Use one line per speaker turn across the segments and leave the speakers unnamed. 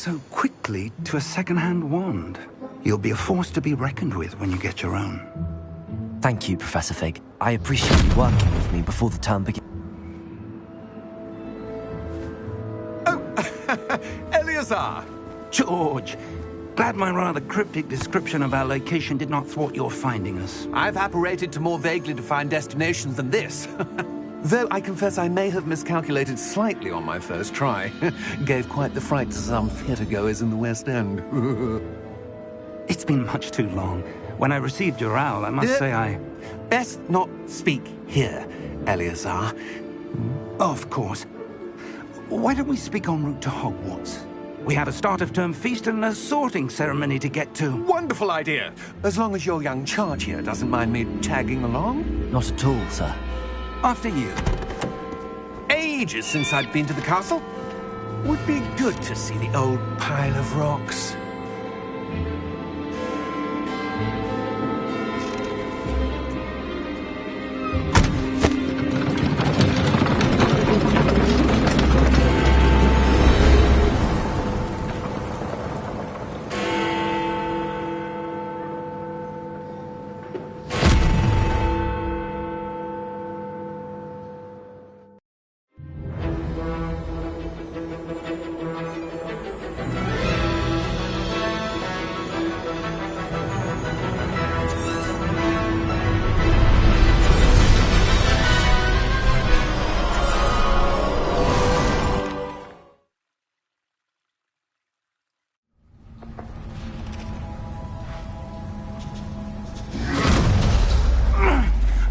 so quickly to a second-hand wand. You'll be a force to be reckoned with when you get your own.
Thank you, Professor Fig. I appreciate you working with me before the term begins.
Oh, Eleazar!
George, glad my rather cryptic description of our location did not thwart your finding us.
I've apparated to more vaguely defined destinations than this. Though I confess I may have miscalculated slightly on my first try. Gave quite the fright to some theatre-goers in the West End.
It's been much too long. When I received your owl, I must say I...
Best not speak here, Eleazar.
Of course. Why don't we speak en route to Hogwarts? We have a start-of-term feast and a sorting ceremony to get to.
Wonderful idea! As long as your young charge here doesn't mind me tagging along.
Not at all, sir.
After you.
Ages since I'd been to the castle. Would be good to see the old pile of rocks.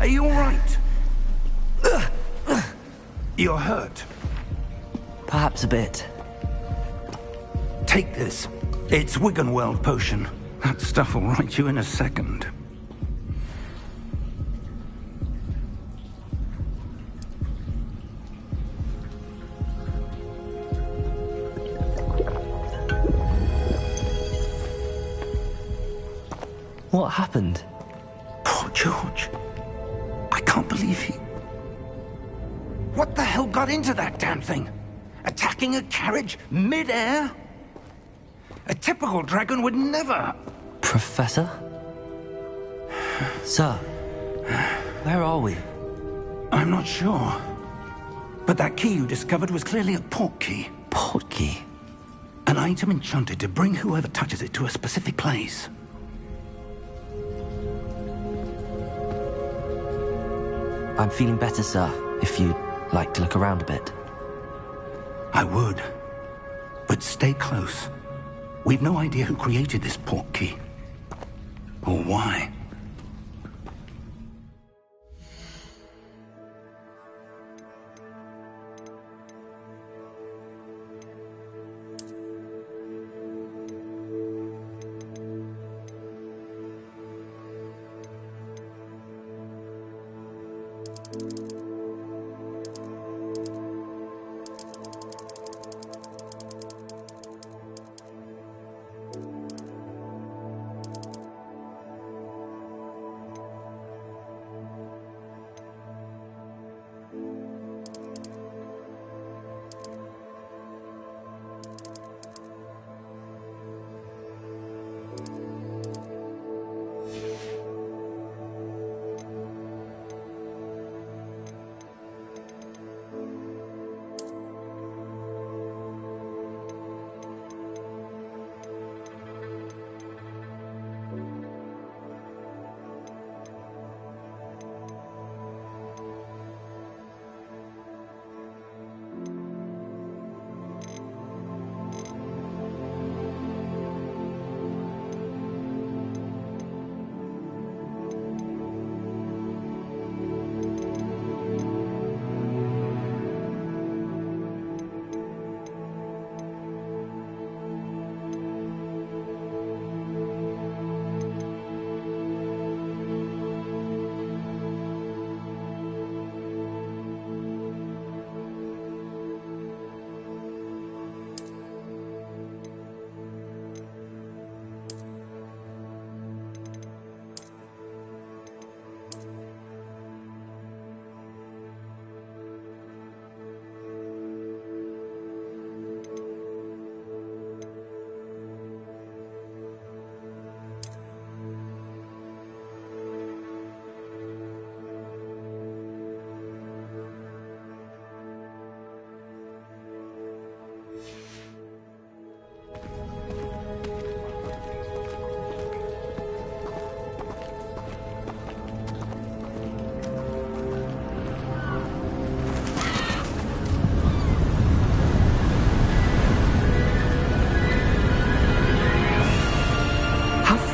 Are you all right? You're hurt.
Perhaps a bit.
Take this. It's Wiggenweld potion. That stuff will right you in a second.
What happened?
Poor George. I can't believe he... What the hell got into that damn thing? Attacking a carriage mid-air? A typical dragon would never...
Professor? Sir, where are we?
I'm not sure. But that key you discovered was clearly a port key.
Port key?
An item enchanted to bring whoever touches it to a specific place.
I'm feeling better, sir, if you'd like to look around a bit.
I would. But stay close. We've no idea who created this port key. Or why.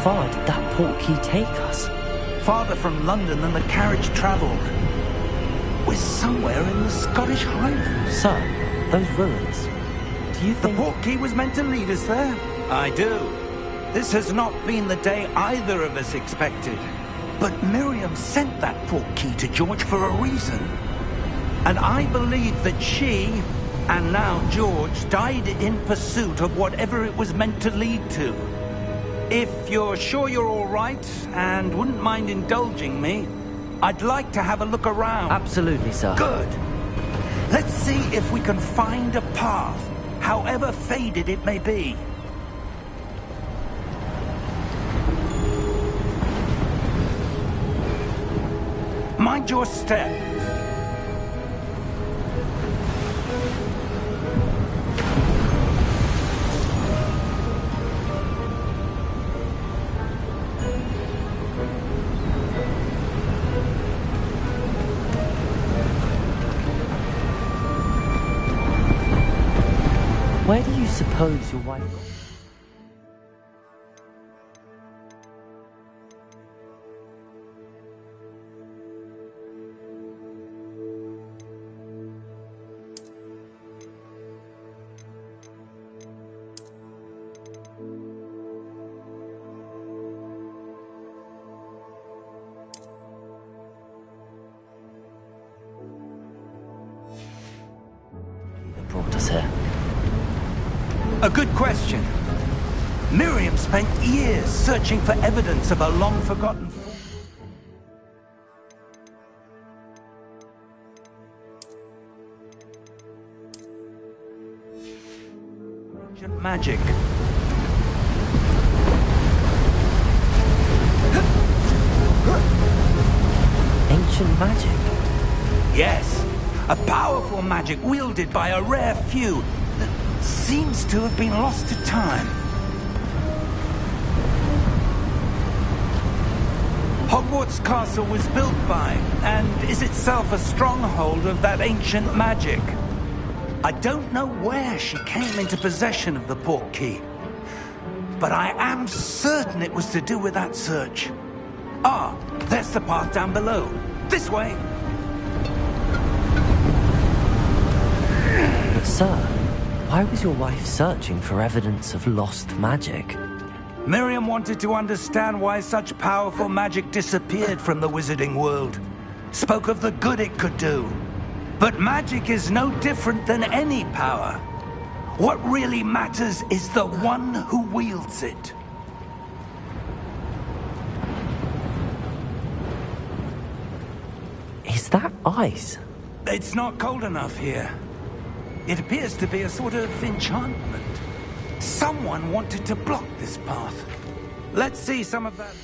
far did that portkey take us?
Farther from London than the carriage travelled. We're somewhere in the Scottish Highlands.
Sir, those ruins. Do you
The
think...
portkey was meant to lead us there? I do. This has not been the day either of us expected. But Miriam sent that portkey to George for a reason. And I believe that she, and now George, died in pursuit of whatever it was meant to lead to. If you're sure you're all right, and wouldn't mind indulging me, I'd like to have a look around.
Absolutely, sir.
Good. Let's see if we can find a path, however faded it may be. Mind your step.
Where do you suppose your wife... that brought us here?
A good question. Miriam spent years searching for evidence of a long-forgotten... ancient magic.
Ancient magic?
Yes, a powerful magic wielded by a rare few that seems to have been lost to time. Hogwarts Castle was built by, and is itself a stronghold of that ancient magic. I don't know where she came into possession of the portkey, but I am certain it was to do with that search. Ah, there's the path down below. This way.
But sir, why was your wife searching for evidence of lost magic?
Miriam wanted to understand why such powerful magic disappeared from the wizarding world. Spoke of the good it could do. But magic is no different than any power. What really matters is the one who wields it.
Is that ice?
It's not cold enough here. It appears to be a sort of enchantment. Someone wanted to block this path. Let's see some of that.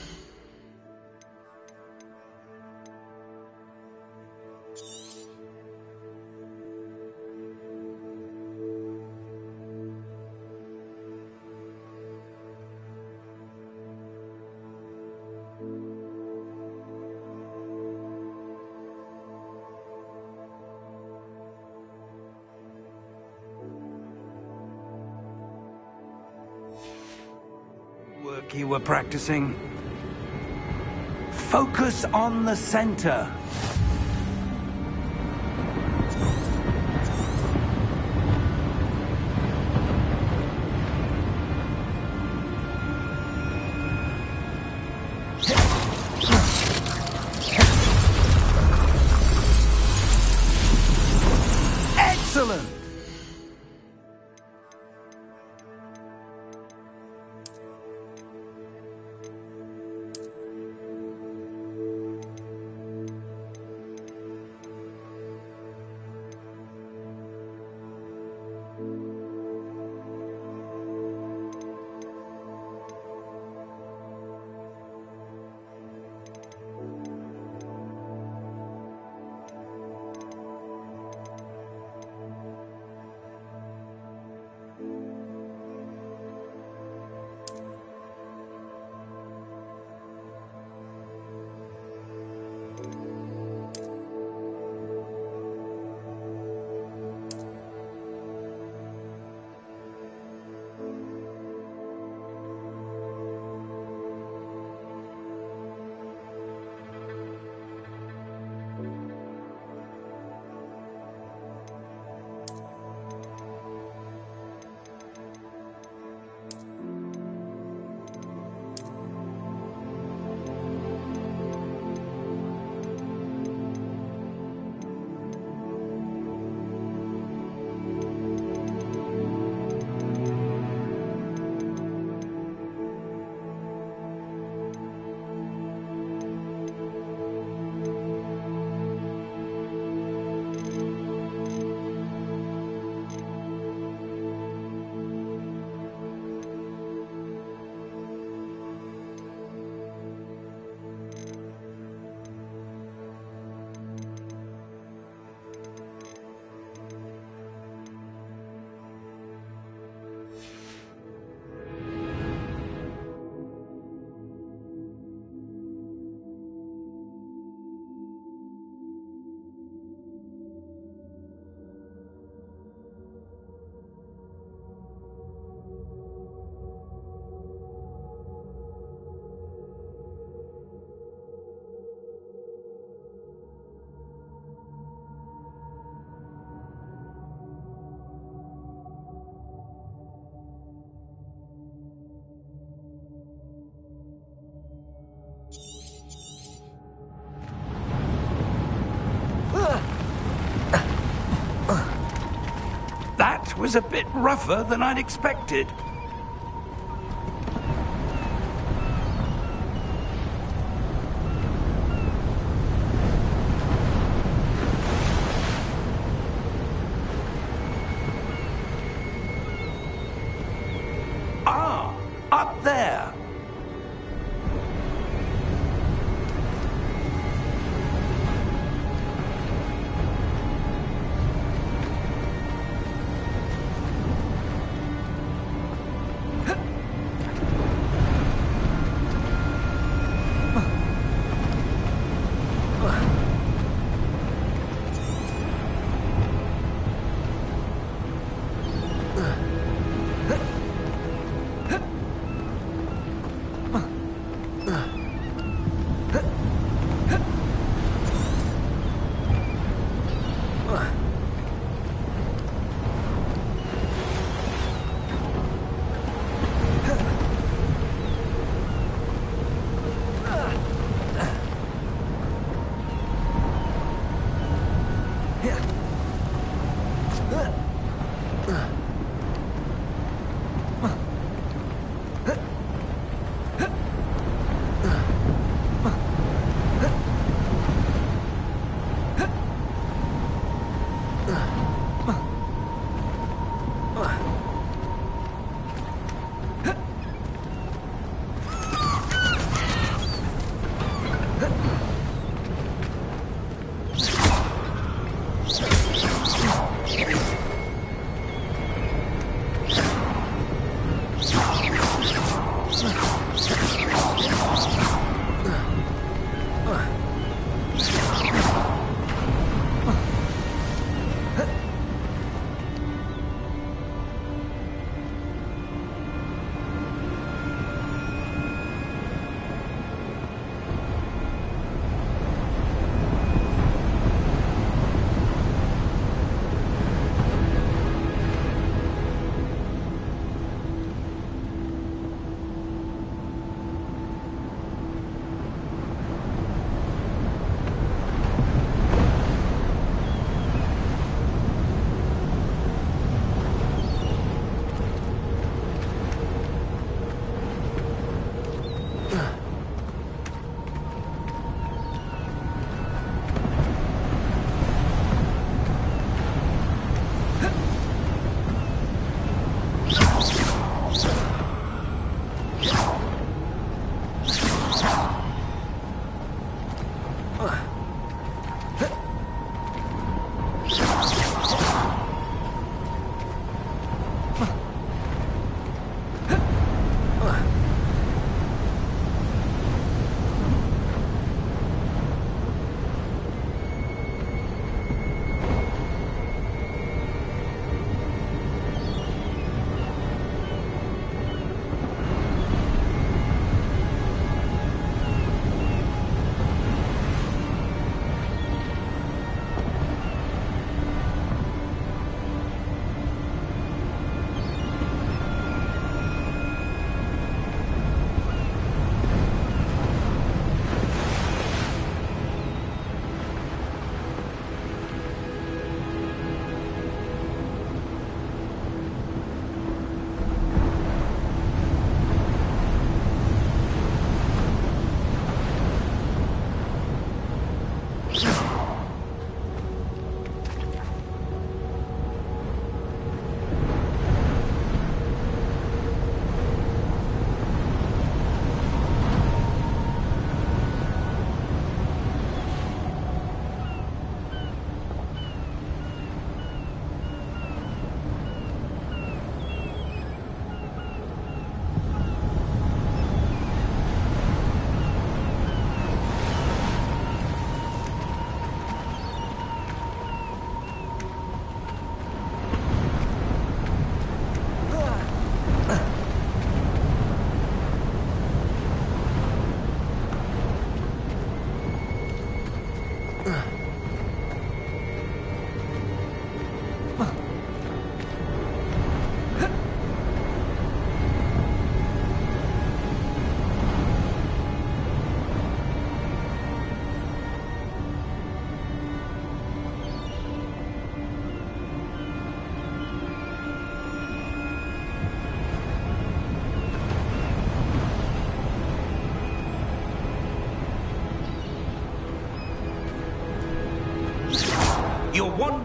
Work you were practicing. Focus on the center. Excellent! That was a bit rougher than I'd expected. Ah, up there.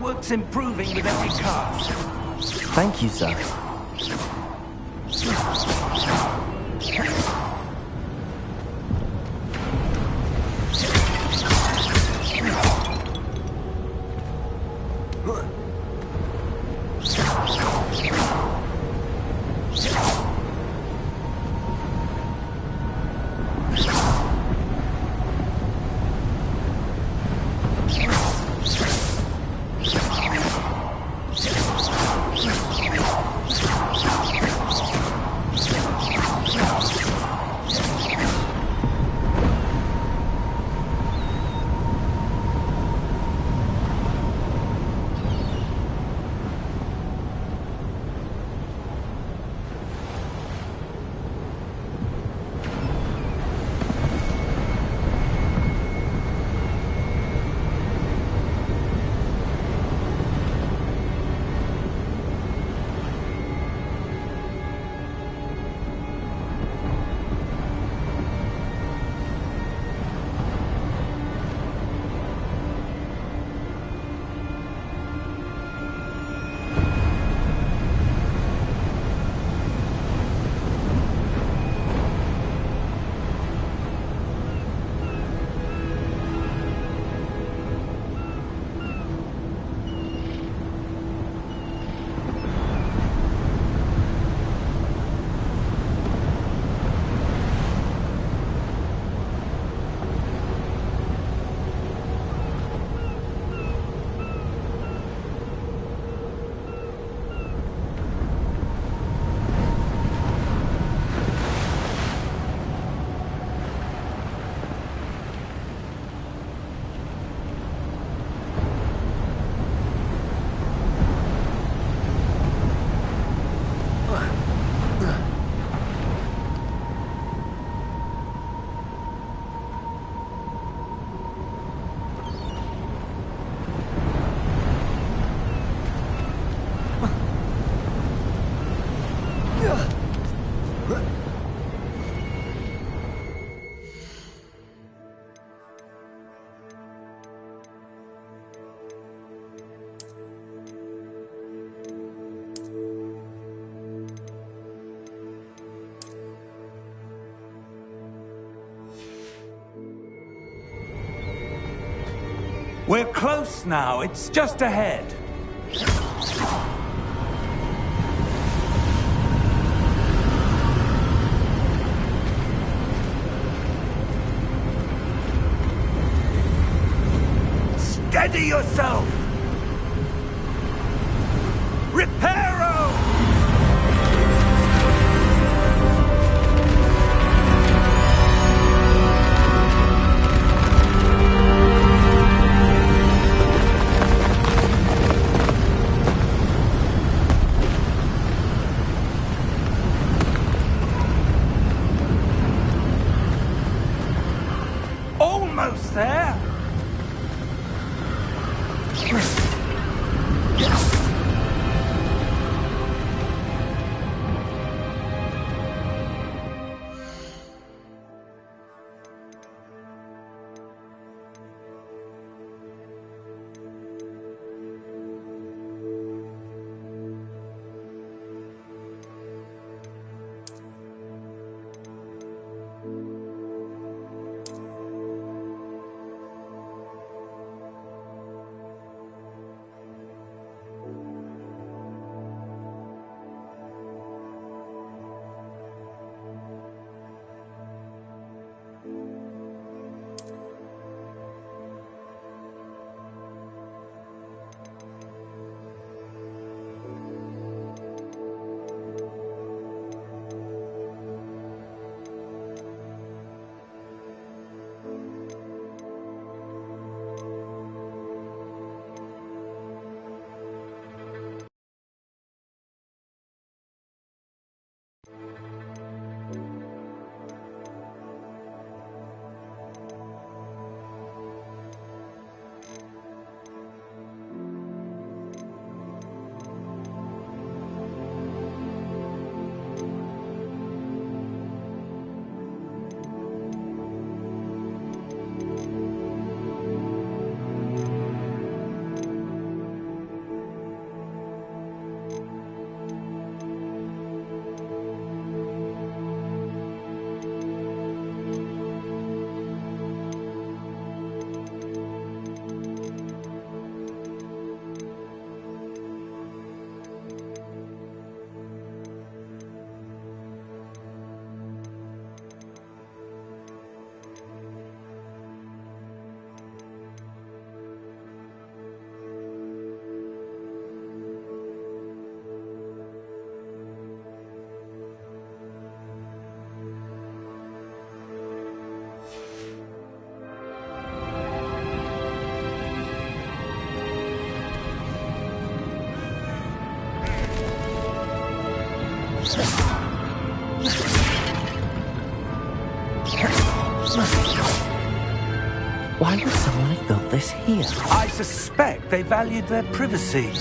work's improving with every cast.
Thank you, sir.
We're close now. It's just ahead. Steady yourself! Reparo! Almost there!
Why would someone have built this here?
I suspect they valued their privacy.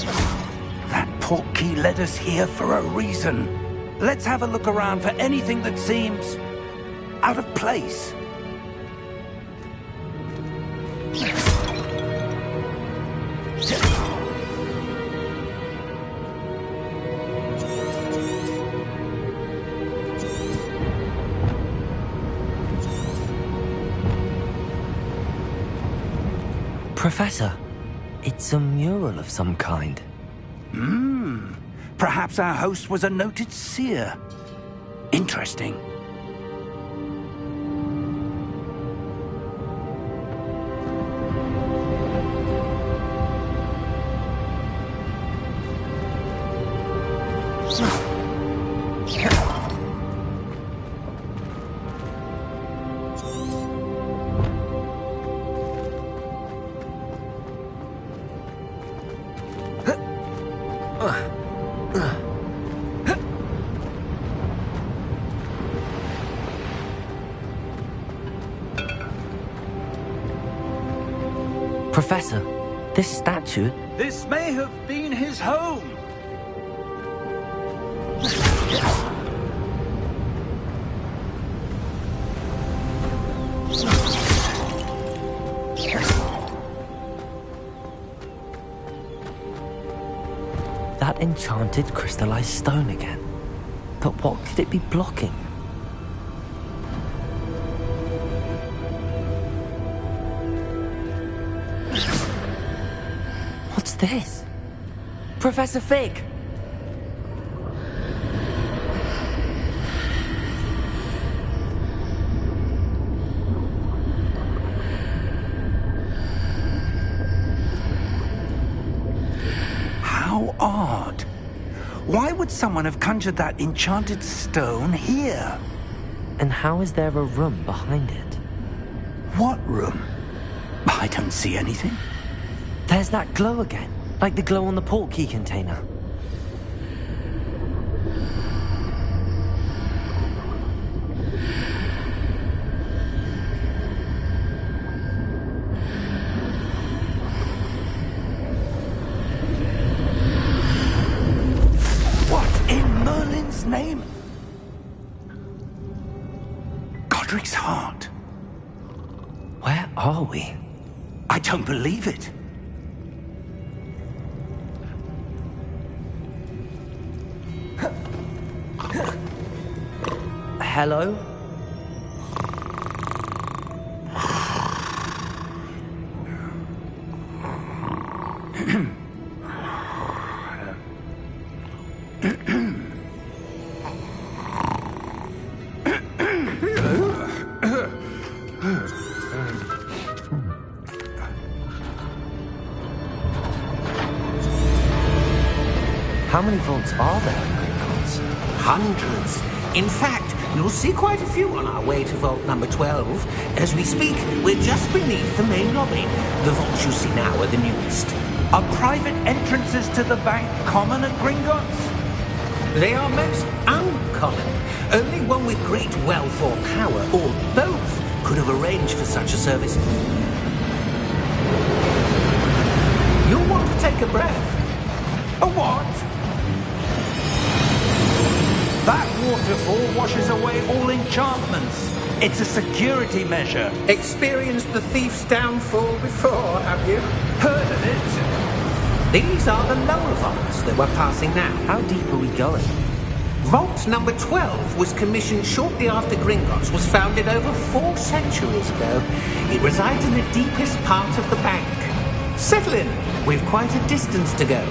That portkey led us here for a reason. Let's have a look around for anything that seems out of place.
Professor, it's a mural of some kind.
Perhaps our host was a noted seer. Interesting.
Professor, this statue...
This may have been his home.
That enchanted crystallized stone again. But what could it be blocking? What's this? Professor Fig!
How odd. Why would someone have conjured that enchanted stone here?
And how is there a room behind it?
What room? I don't see anything.
There's that glow again, like the glow on the portkey container.
What in Merlin's name? Godric's heart.
Where are we?
I don't believe it.
Hello? How many vaults are there in Gringotts?
Hundreds. In fact, you'll see quite a few on our way to vault number 12. As we speak, we're just beneath the main lobby. The vaults you see now are the newest.
Are private entrances to the bank common at Gringotts?
They are most uncommon. Only one with great wealth or power, or both, could have arranged for such a service. You'll want to take a breath.
A what? That waterfall washes away all enchantments. It's a security measure.
Experienced the thief's downfall before, have you?
Heard of it?
These are the lower vaults that we're passing now.
How deep are we going?
Vault number 12 was commissioned shortly after Gringotts was founded over 4 centuries ago. It resides in the deepest part of the bank. Settle in. We've quite a distance to go.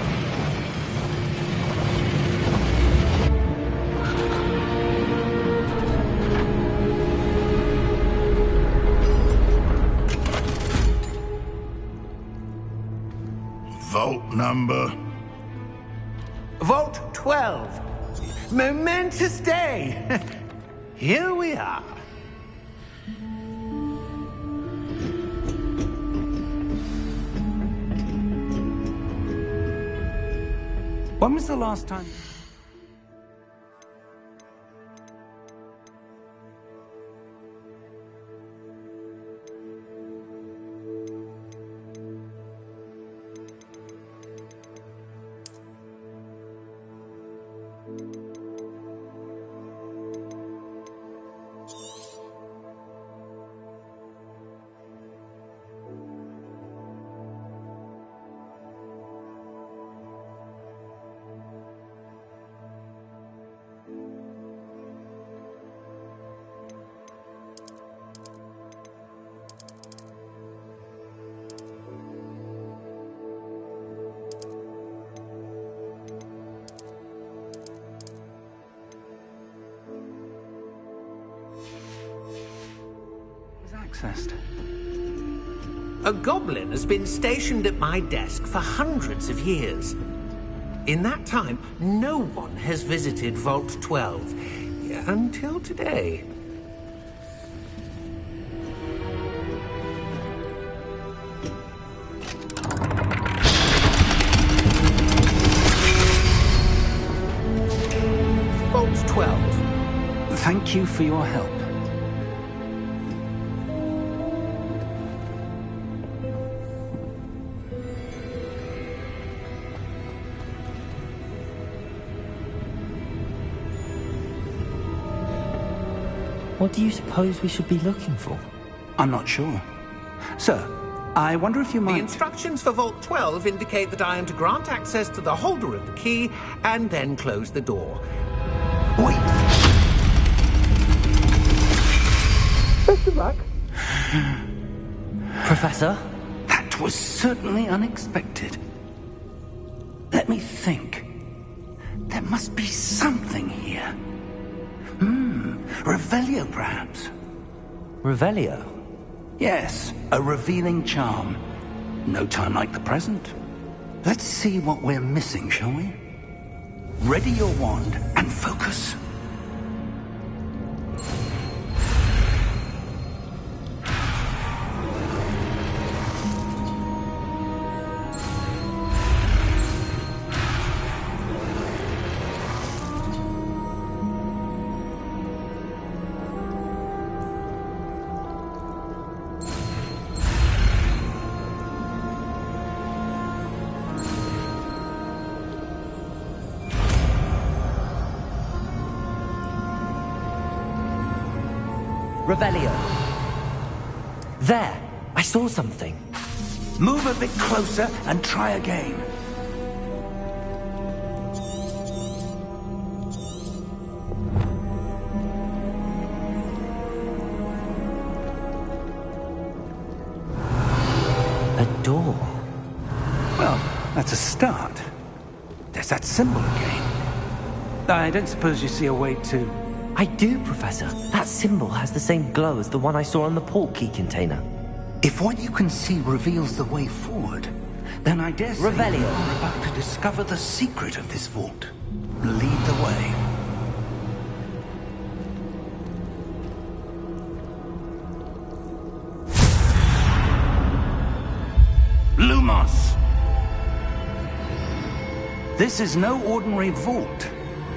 Vault number?
Vault 12. Momentous day. Here we are.
When was the last time? accessed?
A goblin has been stationed at my desk for hundreds of years. In that time, no one has visited Vault 12. Until today. Vault 12.
Thank you for your help.
What do you suppose we should be looking for?
I'm not sure. Sir, I wonder if you might...
The instructions for Vault 12 indicate that I am to grant access to the holder of the key and then close the door.
Wait!
Best of luck.
Professor?
That was certainly unexpected. Let me think. There must be something here. Revelio, perhaps?
Revelio?
Yes, a revealing charm. No time like the present. Let's see what we're missing, shall we? Ready your wand and focus.
Revelio. There! I saw something.
Move a bit closer and try again.
A door.
Well, that's a start. There's that symbol again. I don't suppose you see a way to...
I do, Professor. That symbol has the same glow as the one I saw on the port key container.
If what you can see reveals the way forward, then I dare say
Revelio.
you're about to discover the secret of this vault. Lead the way. Lumos! This is no ordinary vault.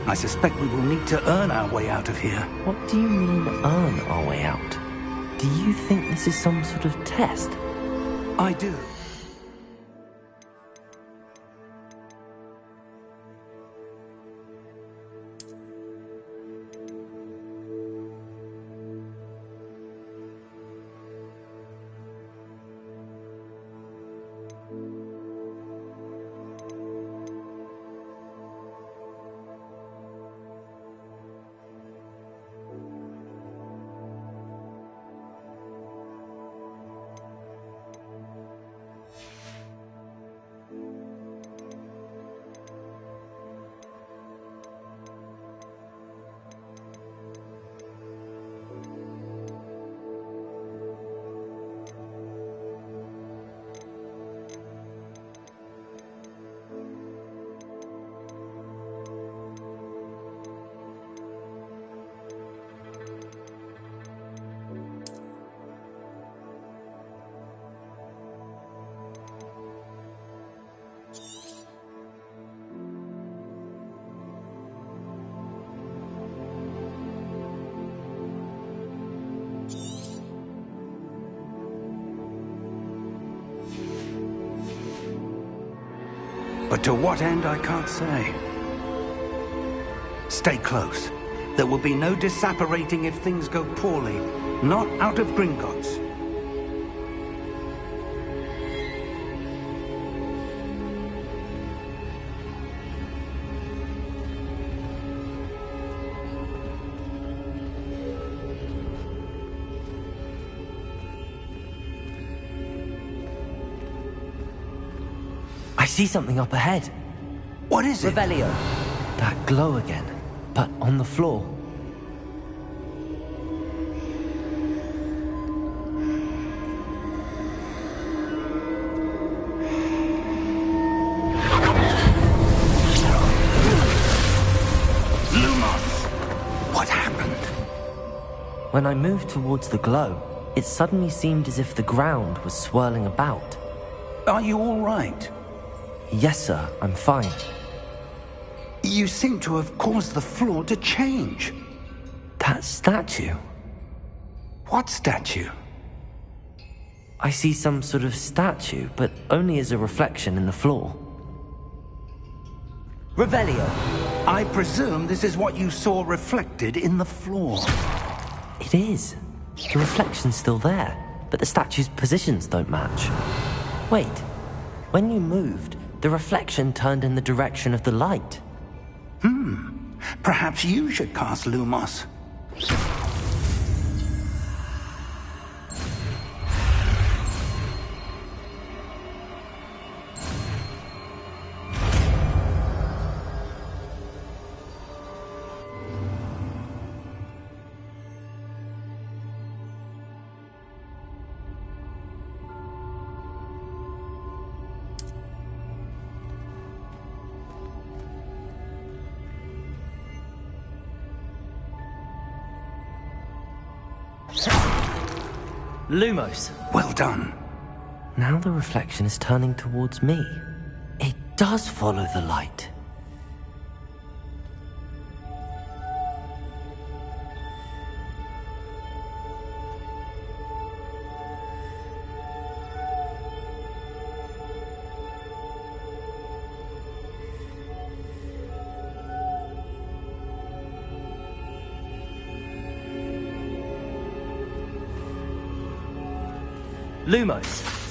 I suspect we will need to earn our way out of here.
What do you mean, earn our way out? Do you think this is some sort of test?
I do. But to what end, I can't say. Stay close. There will be no disapparating if things go poorly. Not out of Gringotts.
I see something up ahead.
What is it?
Revelio. That glow again, but on the floor. When I moved towards the glow, it suddenly seemed as if the ground was swirling about.
Are you all right?
Yes, sir, I'm fine.
You seem to have caused the floor to change.
That statue?
What statue?
I see some sort of statue, but only as a reflection in the floor.
Revelio, I presume this is what you saw reflected in the floor.
It is. The reflection's still there, but the statue's positions don't match. Wait, when you moved, the reflection turned in the direction of the light.
Perhaps you should cast Lumos.
Lumos.
Well done.
Now the reflection is turning towards me. It does follow the light. Lumos.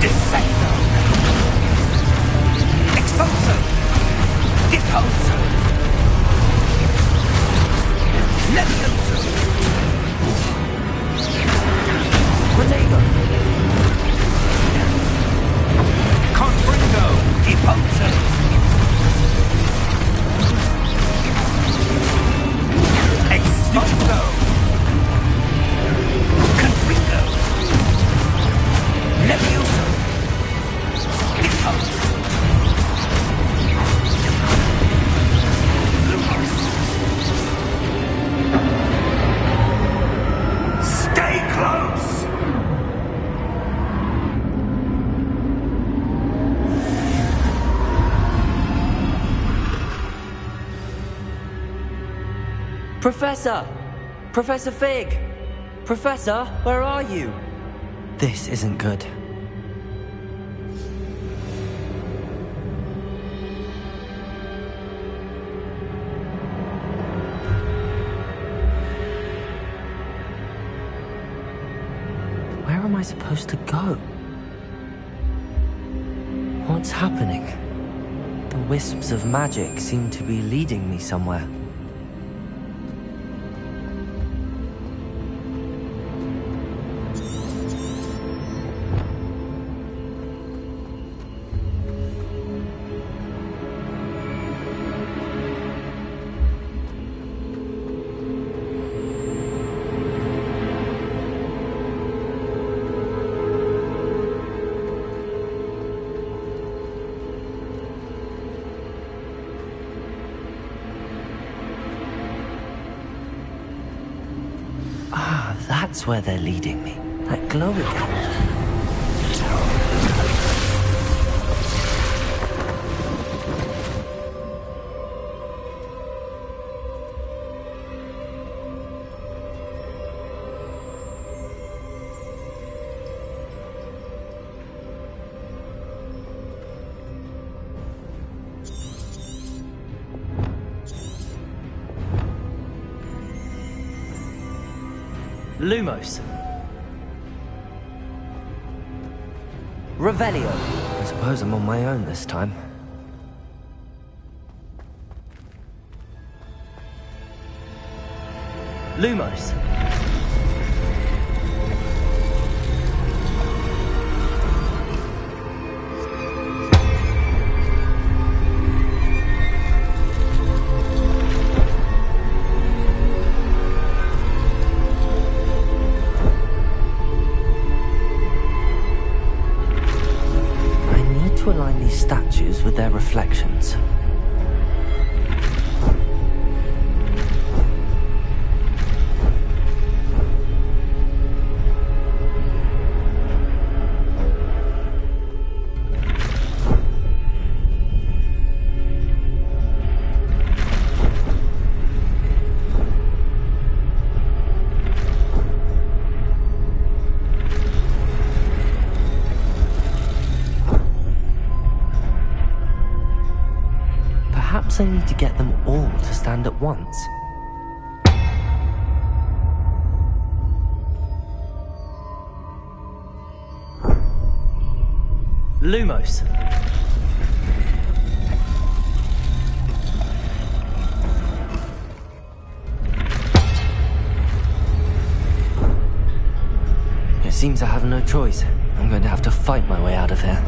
Descendo! Expulso! Deposo! Levioso!
Protego!
Confringo! Deposo! Expulso! Confringo! Levioso! Deposo! Stay close!
Professor! Professor Fig! Professor, where are you? This isn't good. Where am I supposed to go? What's happening? The wisps of magic seem to be leading me somewhere. That's where they're leading me. That glow again. Lumos. Revelio. I suppose I'm on my own this time. Lumos. To align these statues with their reflections. Perhaps I need to get them all to stand at once. Lumos. It seems I have no choice. I'm going to have to fight my way out of here.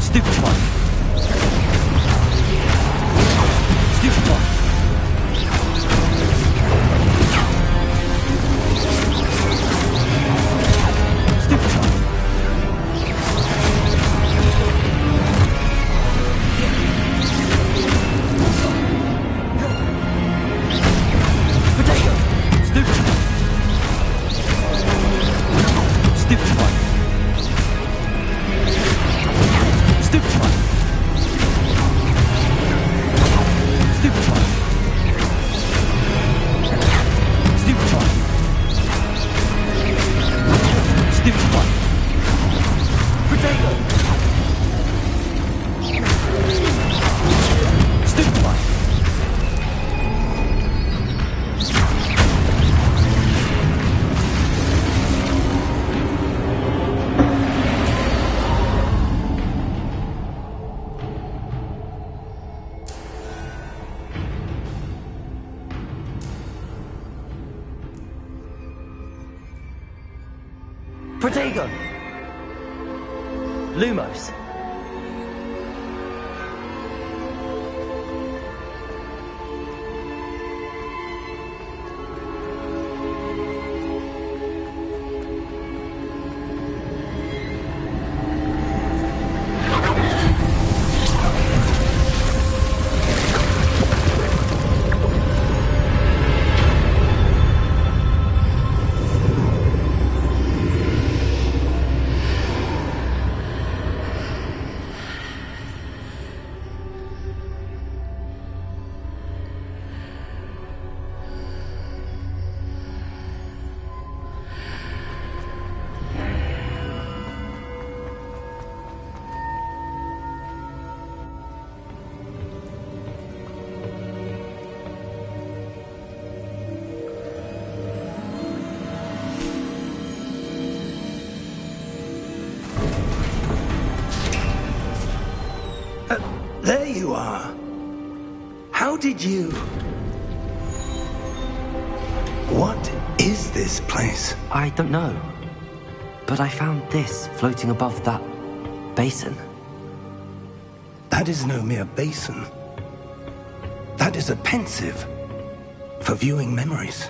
Stupid one. Stupid one. Stupid one. Potato. Stupid one. Stupid one. Stupid one. Stupid one. Stupid one. Stupid one. Potato. Stupid one. Protego! Lumos!
There you are. How did you... What is this place?
I don't know. But I found this floating above that basin.
That is no mere basin. That is a pensive for viewing memories.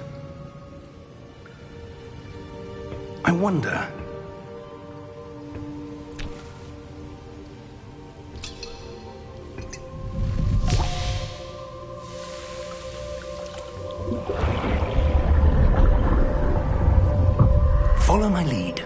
I wonder... Follow my lead.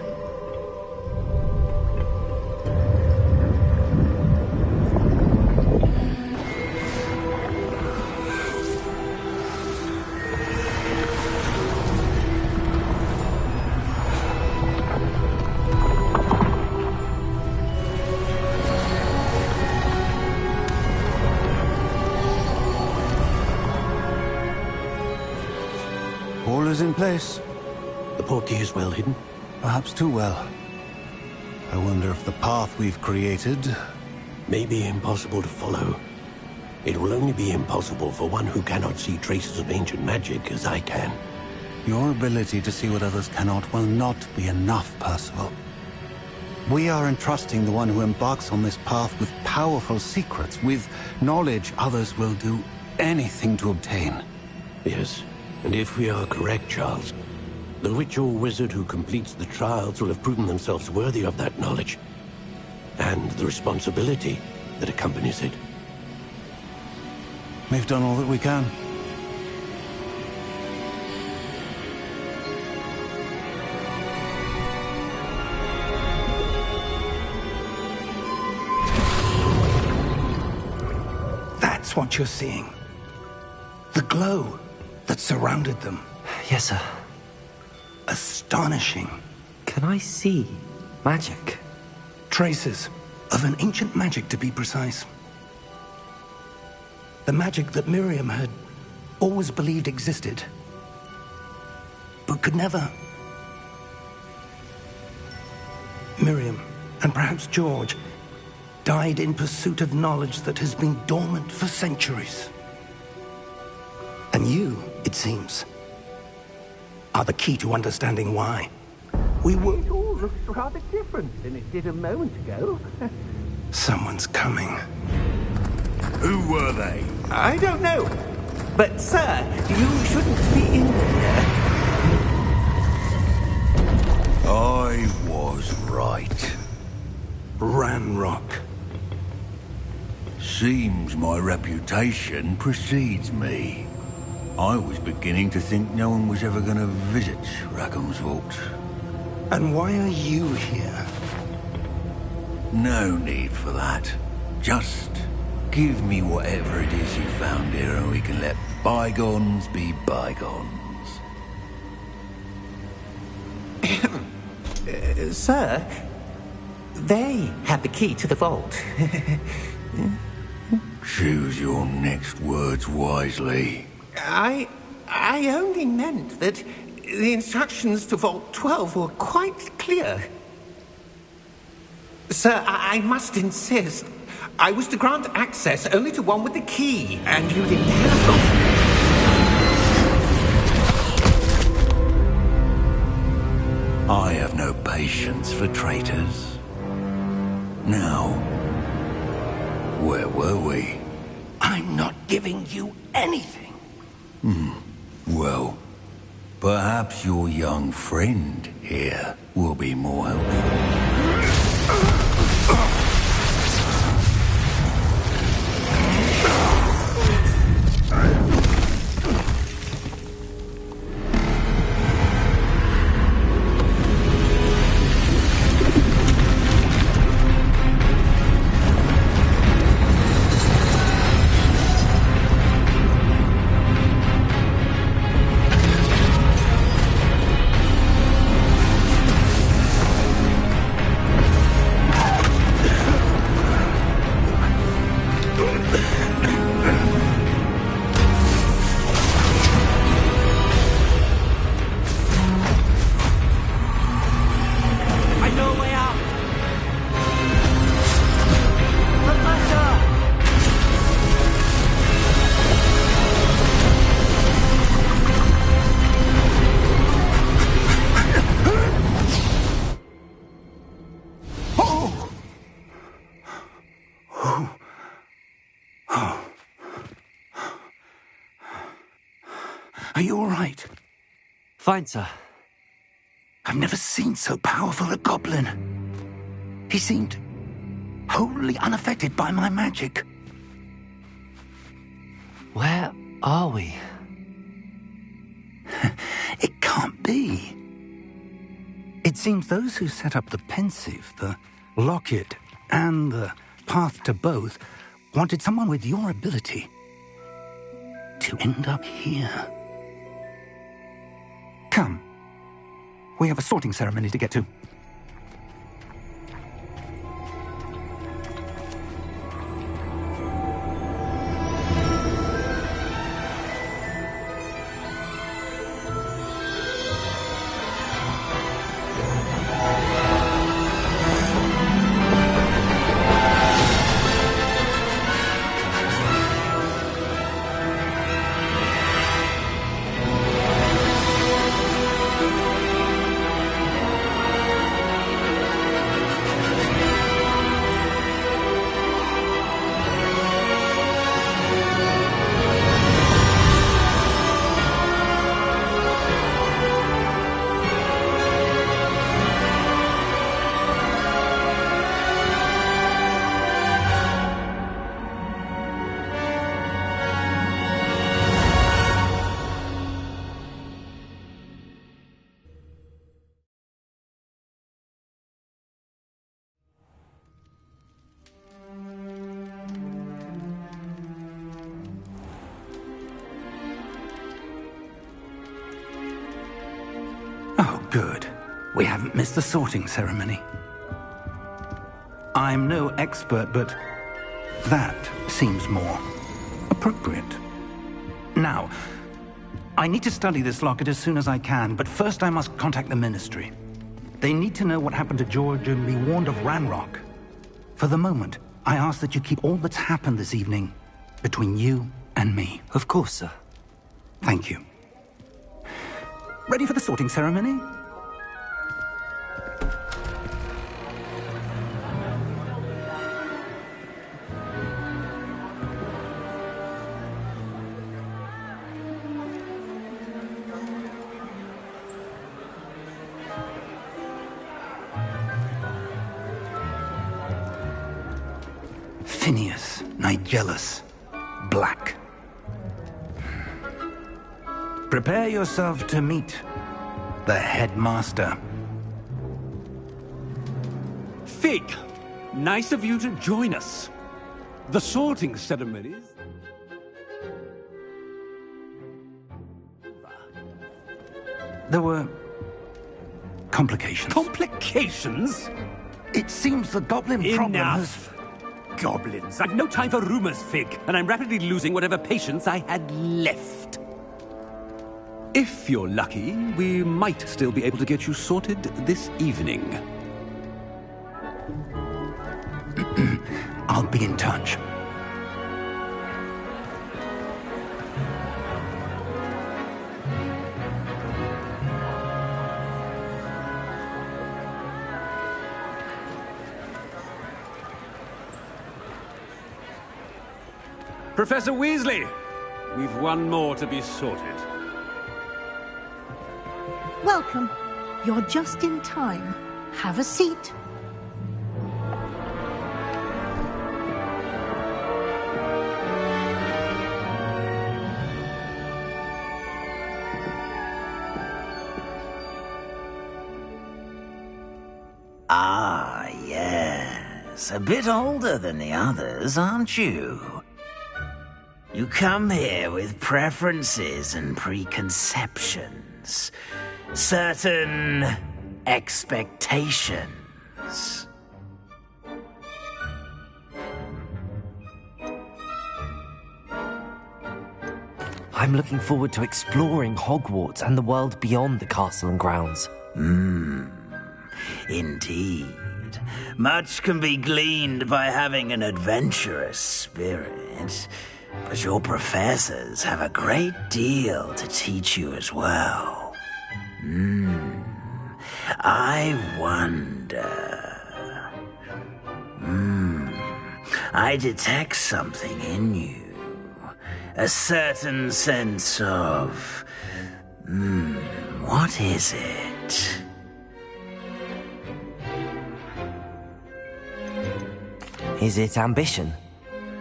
All is in place.
The portkey is well hidden.
Perhaps too well. I wonder if the path we've created...
May be impossible to follow. It will only be impossible for one who cannot see traces of ancient magic as I can.
Your ability to see what others cannot will not be enough, Percival. We are entrusting the one who embarks on this path with powerful secrets, with knowledge others will do anything to obtain.
Yes, and if we are correct, Charles, the witch or wizard who completes the trials will have proven themselves worthy of that knowledge, and the responsibility that accompanies it.
We've done all that we can.
That's what you're seeing. The glow that surrounded them.
Yes, sir.
Astonishing.
Can I see magic?
Traces of an ancient magic, to be precise. The magic that Miriam had always believed existed, but could never. Miriam, and perhaps George, died in pursuit of knowledge that has been dormant for centuries. And you, it seems, are the key to understanding why. We were...
It all looks rather different than it did a moment ago.
Someone's coming.
Who were they?
I don't know. But, sir, you shouldn't be in here.
I was right.
Ranrock.
Seems my reputation precedes me. I was beginning to think no one was ever going to visit Rackham's Vault.
And why are you here?
No need for that. Just give me whatever it is you found here and we can let bygones be bygones.
Sir, they have the key to the vault.
Choose your next words wisely.
I only meant that the instructions to Vault 12 were quite clear. Sir, I must insist. I was to grant access only to one with the key, and you didn't have them.
I have no patience for traitors. Now, where were we?
I'm not giving you anything.
Well, perhaps your young friend here will be more helpful.
Are you all right?
Fine, sir.
I've never seen so powerful a goblin. He seemed wholly unaffected by my magic.
Where are we?
It can't be. It seems those who set up the Pensieve, the Locket, and the Path to Both wanted someone with your ability to end up here. Come. We have a sorting ceremony to get to. Oh, good. We haven't missed the sorting ceremony. I'm no expert, but that seems more appropriate. Now, I need to study this locket as soon as I can, but first I must contact the Ministry. They need to know what happened to George and be warned of Ranrock. For the moment, I ask that you keep all that's happened this evening between you and me.
Of course, sir.
Thank you. Ready for the sorting ceremony? Phineas Nigellus Black. Prepare yourself to meet the headmaster.
Fig, nice of you to join us. The sorting ceremonies...
There were complications.
Complications?
It seems the goblin problem has...
Enough! Goblins. I've no time for rumors, Fig, and I'm rapidly losing whatever patience I had left. If you're lucky, we might still be able to get you sorted this evening.
I'll be in touch.
Professor Weasley, we've one more to be sorted.
Welcome. You're just in time. Have a seat.
Ah, yes. A bit older than the others, aren't you? You come here with preferences and preconceptions. Certain expectations.
I'm looking forward to exploring Hogwarts and the world beyond the castle and grounds.
Indeed. Much can be gleaned by having an adventurous spirit, but your professors have a great deal to teach you as well. I wonder... I detect something in you. A certain sense of... what is it?
Is it ambition?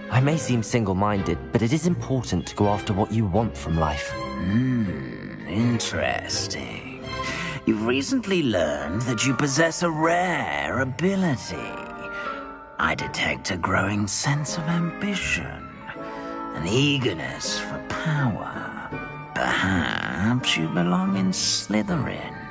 I may seem single-minded, but it is important to go after what you want from life.
Interesting. You've recently learned that you possess a rare ability. I detect a growing sense of ambition, an eagerness for power. Perhaps you belong in Slytherin.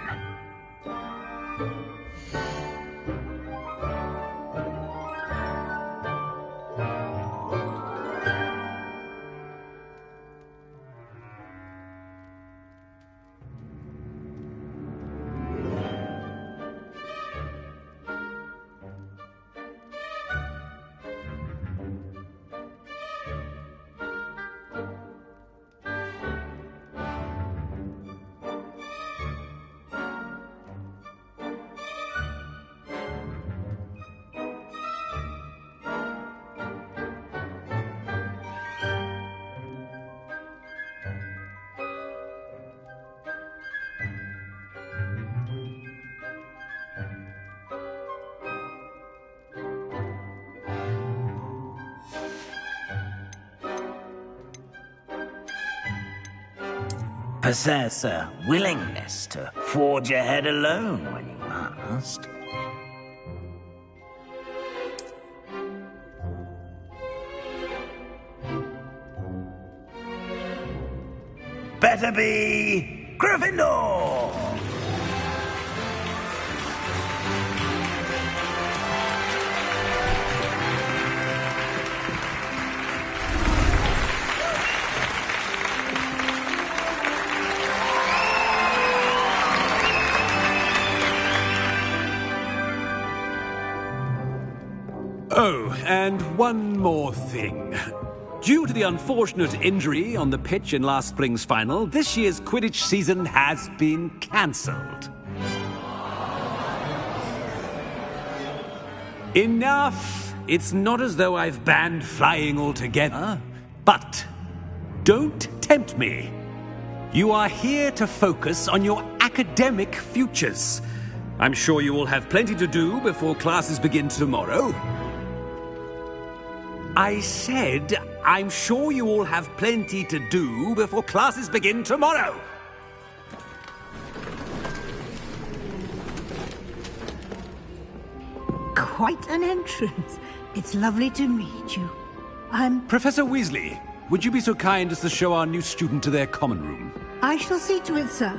Possess a willingness to forge ahead alone when you must. Better be Gryffindor!
Oh, and one more thing. Due to the unfortunate injury on the pitch in last spring's final, this year's Quidditch season has been cancelled. Enough! It's not as though I've banned flying altogether. But don't tempt me. You are here to focus on your academic futures. I'm sure you will have plenty to do before classes begin tomorrow. I said I'm sure you all have plenty to do before classes begin tomorrow.
Quite an entrance. It's lovely to meet you.
Professor Weasley, would you be so kind as to show our new student to their common room?
I shall see to it, sir.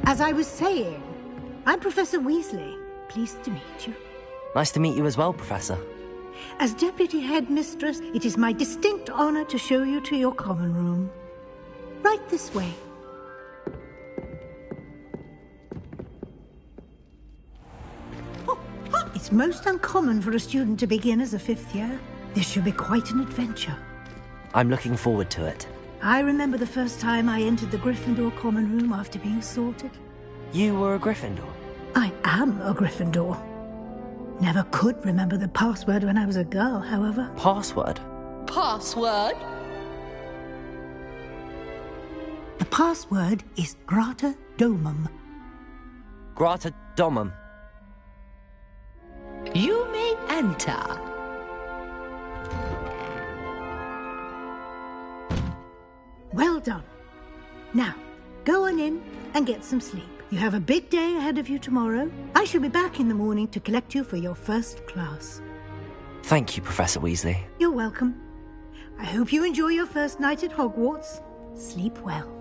As I was saying, I'm Professor Weasley. Pleased to meet you.
Nice to meet you as well, Professor.
As Deputy Headmistress, it is my distinct honor to show you to your common room. Right this way. It's most uncommon for a student to begin as a 5th year. This should be quite an adventure.
I'm looking forward to it.
I remember the first time I entered the Gryffindor common room after being sorted.
You were a Gryffindor?
I am a Gryffindor. Never could remember the password when I was a girl, however.
Password?
Password?
The password is Grata Domum.
Grata Domum.
You may enter.
Well done. Now, go on in and get some sleep. You have a big day ahead of you tomorrow. I shall be back in the morning to collect you for your first class.
Thank you, Professor Weasley.
You're welcome. I hope you enjoy your first night at Hogwarts. Sleep well.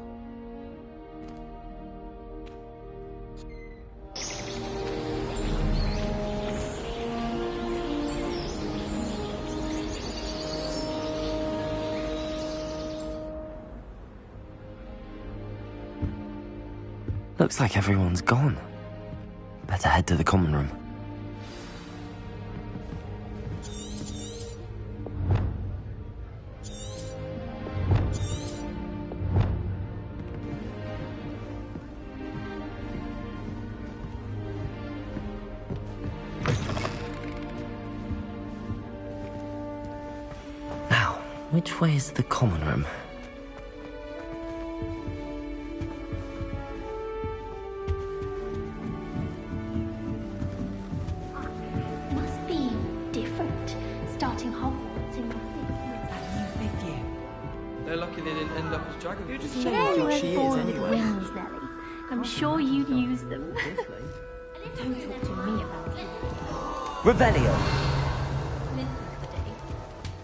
Looks like everyone's gone. Better head to the common room. Now, which way is the common room?
I'm sure you'd use them. Don't talk to me about it.
Revelio.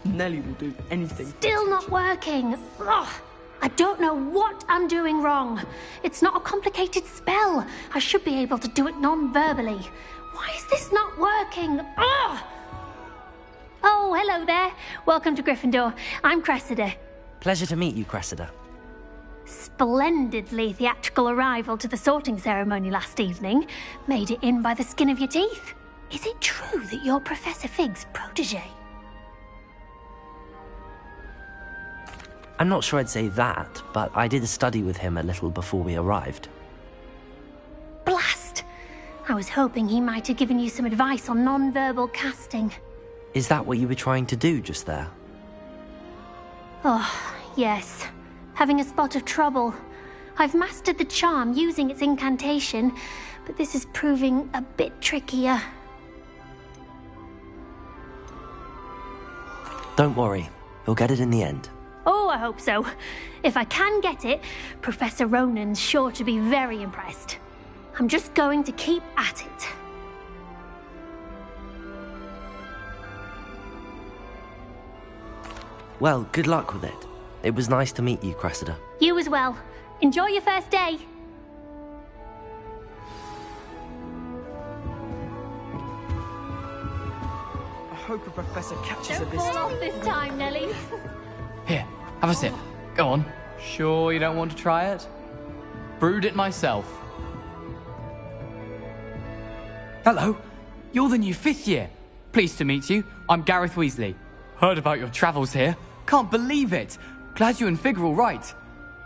Nelly will do anything.
Still not working. Ugh. I don't know what I'm doing wrong. It's not a complicated spell. I should be able to do it non-verbally. Why is this not working? Ugh. Oh, hello there. Welcome to Gryffindor. I'm Cressida.
Pleasure to meet you, Cressida.
Splendidly theatrical arrival to the sorting ceremony last evening. Made it in by the skin of your teeth. Is it true that you're Professor Fig's protege?
I'm not sure I'd say that, but I did study with him a little before we arrived.
Blast! I was hoping he might have given you some advice on non-verbal casting.
Is that what you were trying to do just there?
Oh, yes. Having a spot of trouble. I've mastered the charm using its incantation, but this is proving a bit trickier.
Don't worry, you'll get it in the end.
Oh, I hope so. If I can get it, Professor Ronan's sure to be very impressed. I'm just going to keep at it.
Well, good luck with it. It was nice to meet you, Cressida.
You as well. Enjoy your first day.
I hope a professor catches her
Don't
this
fall
time.
off this time, Nelly.
Here, have a sip. Go on. Sure you don't want to try it? Brewed it myself. Hello, you're the new 5th year. Pleased to meet you. I'm Gareth Weasley. Heard about your travels here. Can't believe it. Glad you and Fig are all right.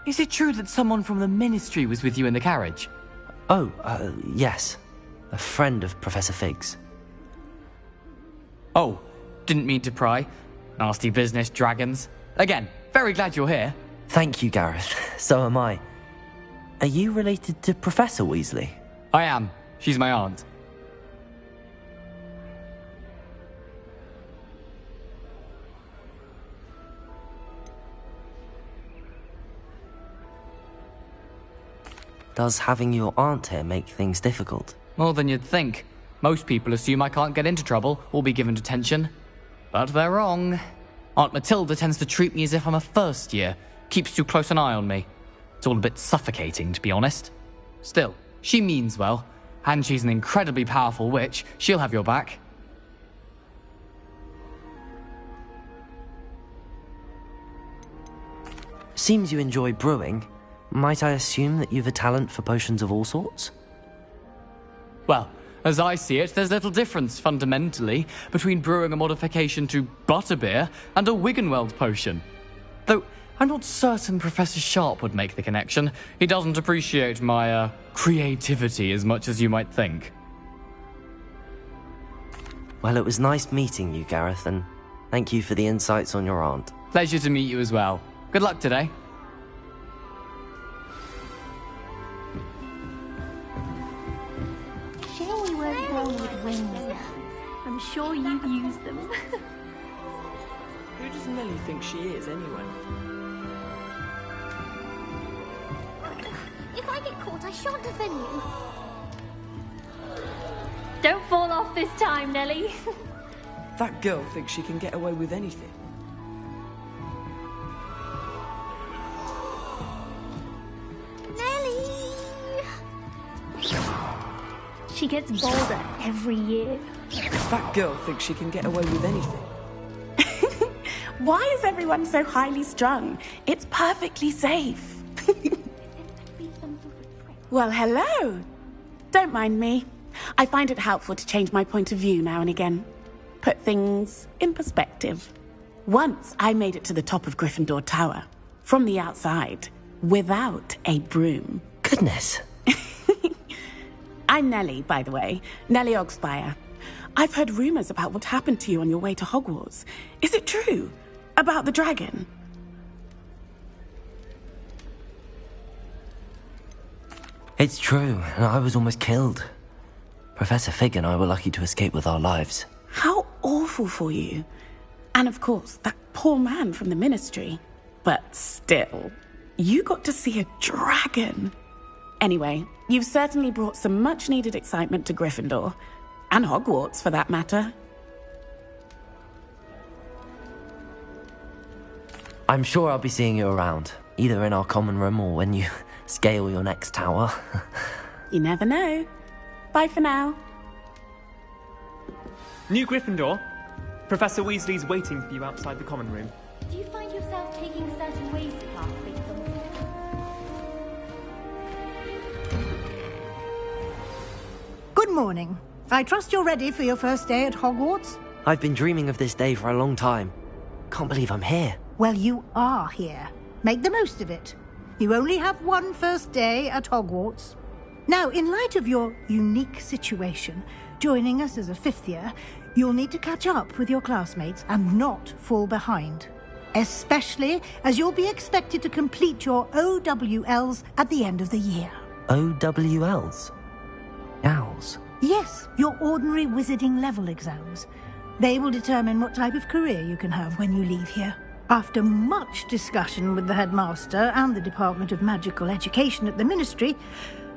Is it true that someone from the Ministry was with you in the carriage?
Oh, yes. A friend of Professor Fig's.
Oh, didn't mean to pry. Nasty business, dragons. Again, very glad you're here.
Thank you, Gareth. So am I. Are you related to Professor Weasley?
I am. She's my aunt.
Does having your aunt here make things difficult?
More than you'd think. Most people assume I can't get into trouble or be given detention. But they're wrong. Aunt Matilda tends to treat me as if I'm a first year, keeps too close an eye on me. It's all a bit suffocating, to be honest. Still, she means well, and she's an incredibly powerful witch. She'll have your back.
Seems you enjoy brewing. Might I assume that you've a talent for potions of all sorts?
Well, as I see it, there's little difference, fundamentally, between brewing a modification to butterbeer and a Wiggenweld potion. Though, I'm not certain Professor Sharp would make the connection. He doesn't appreciate my, creativity as much as you might think.
Well, it was nice meeting you, Gareth, and thank you for the insights on your aunt.
Pleasure to meet you as well. Good luck today.
Shelly weren't born with wings. I'm sure you've used them.
Who does Nelly think she is, anyway?
If I get caught, I shan't defend you. Don't fall off this time, Nelly.
That girl thinks she can get away with anything.
She gets bolder every year.
That girl thinks she can get away with anything.
Why is everyone so highly strung? It's perfectly safe. Well, hello. Don't mind me. I find it helpful to change my point of view now and again. Put things in perspective. Once I made it to the top of Gryffindor Tower, from the outside, without a broom.
Goodness.
I'm Nelly, by the way. Nelly Ogspire. I've heard rumors about what happened to you on your way to Hogwarts. Is it true? About the dragon?
It's true, and I was almost killed. Professor Fig and I were lucky to escape with our lives.
How awful for you. And of course, that poor man from the Ministry. But still, you got to see a dragon. Anyway, you've certainly brought some much-needed excitement to Gryffindor. And Hogwarts, for that matter.
I'm sure I'll be seeing you around, either in our common room or when you scale your next tower.
You never know. Bye for now.
New Gryffindor. Professor Weasley's waiting for you outside the common room.
Do you find yourself taking certain ways to pass things?
Good morning. I trust you're ready for your first day at Hogwarts?
I've been dreaming of this day for a long time. Can't believe I'm here.
Well, you are here. Make the most of it. You only have one first day at Hogwarts. Now, in light of your unique situation, joining us as a fifth year, you'll need to catch up with your classmates and not fall behind. Especially as you'll be expected to complete your OWLs at the end of the year.
OWLs? Owls?
Yes, your ordinary wizarding level exams. They will determine what type of career you can have when you leave here. After much discussion with the headmaster and the Department of Magical Education at the Ministry,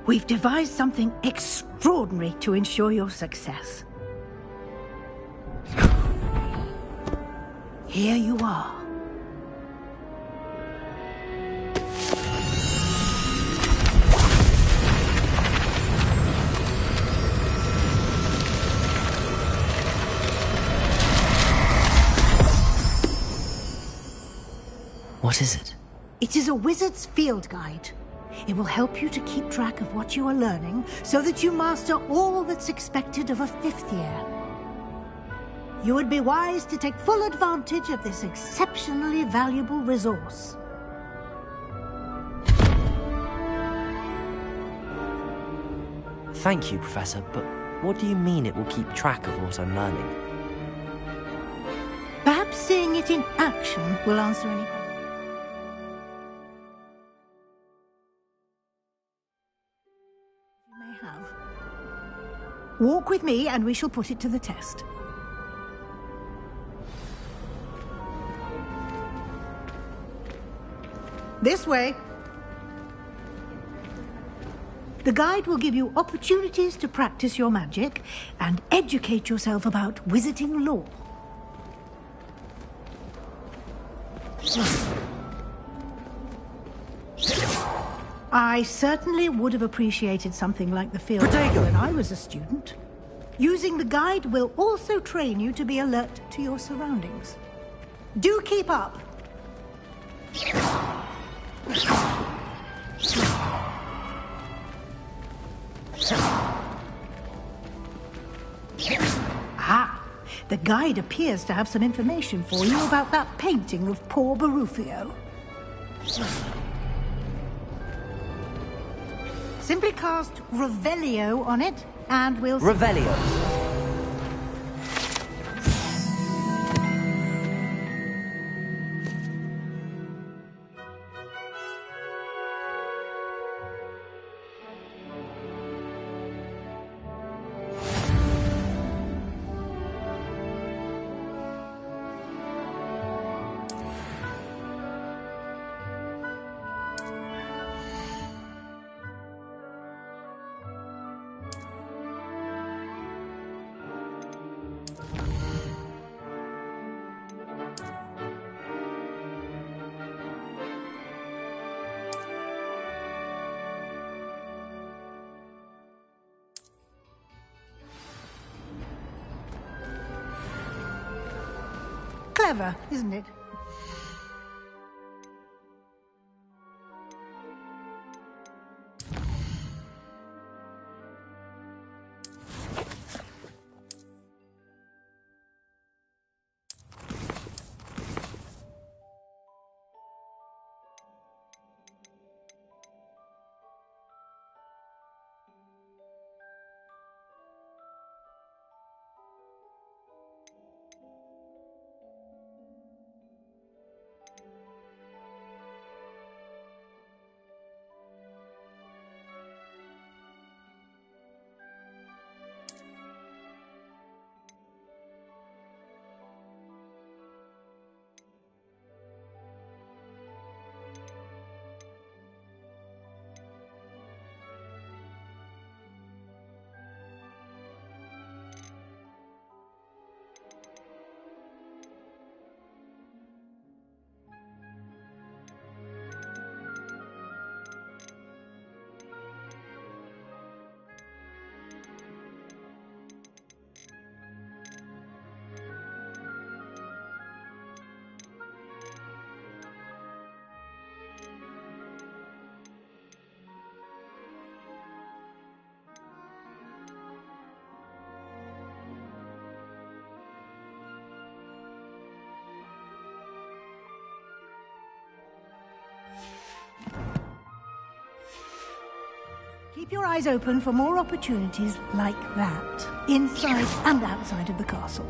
we've devised something extraordinary to ensure your success. Here you are.
What is it?
It is a wizard's field guide. It will help you to keep track of what you are learning so that you master all that's expected of a fifth year. You would be wise to take full advantage of this exceptionally valuable resource.
Thank you, Professor, but what do you mean it will keep track of what I'm learning?
Perhaps seeing it in action will answer any questions. You may have. Walk with me and we shall put it to the test. This way. The guide will give you opportunities to practice your magic and educate yourself about wizarding lore. I certainly would have appreciated something like the field when I was a student. Using the guide will also train you to be alert to your surroundings. Do keep up! Ah, the guide appears to have some information for you about that painting of poor Barufio. Simply cast Revelio on it, and we'll...
Revelio.
Clever, isn't it? Keep your eyes open for more opportunities like that, inside and outside of the castle.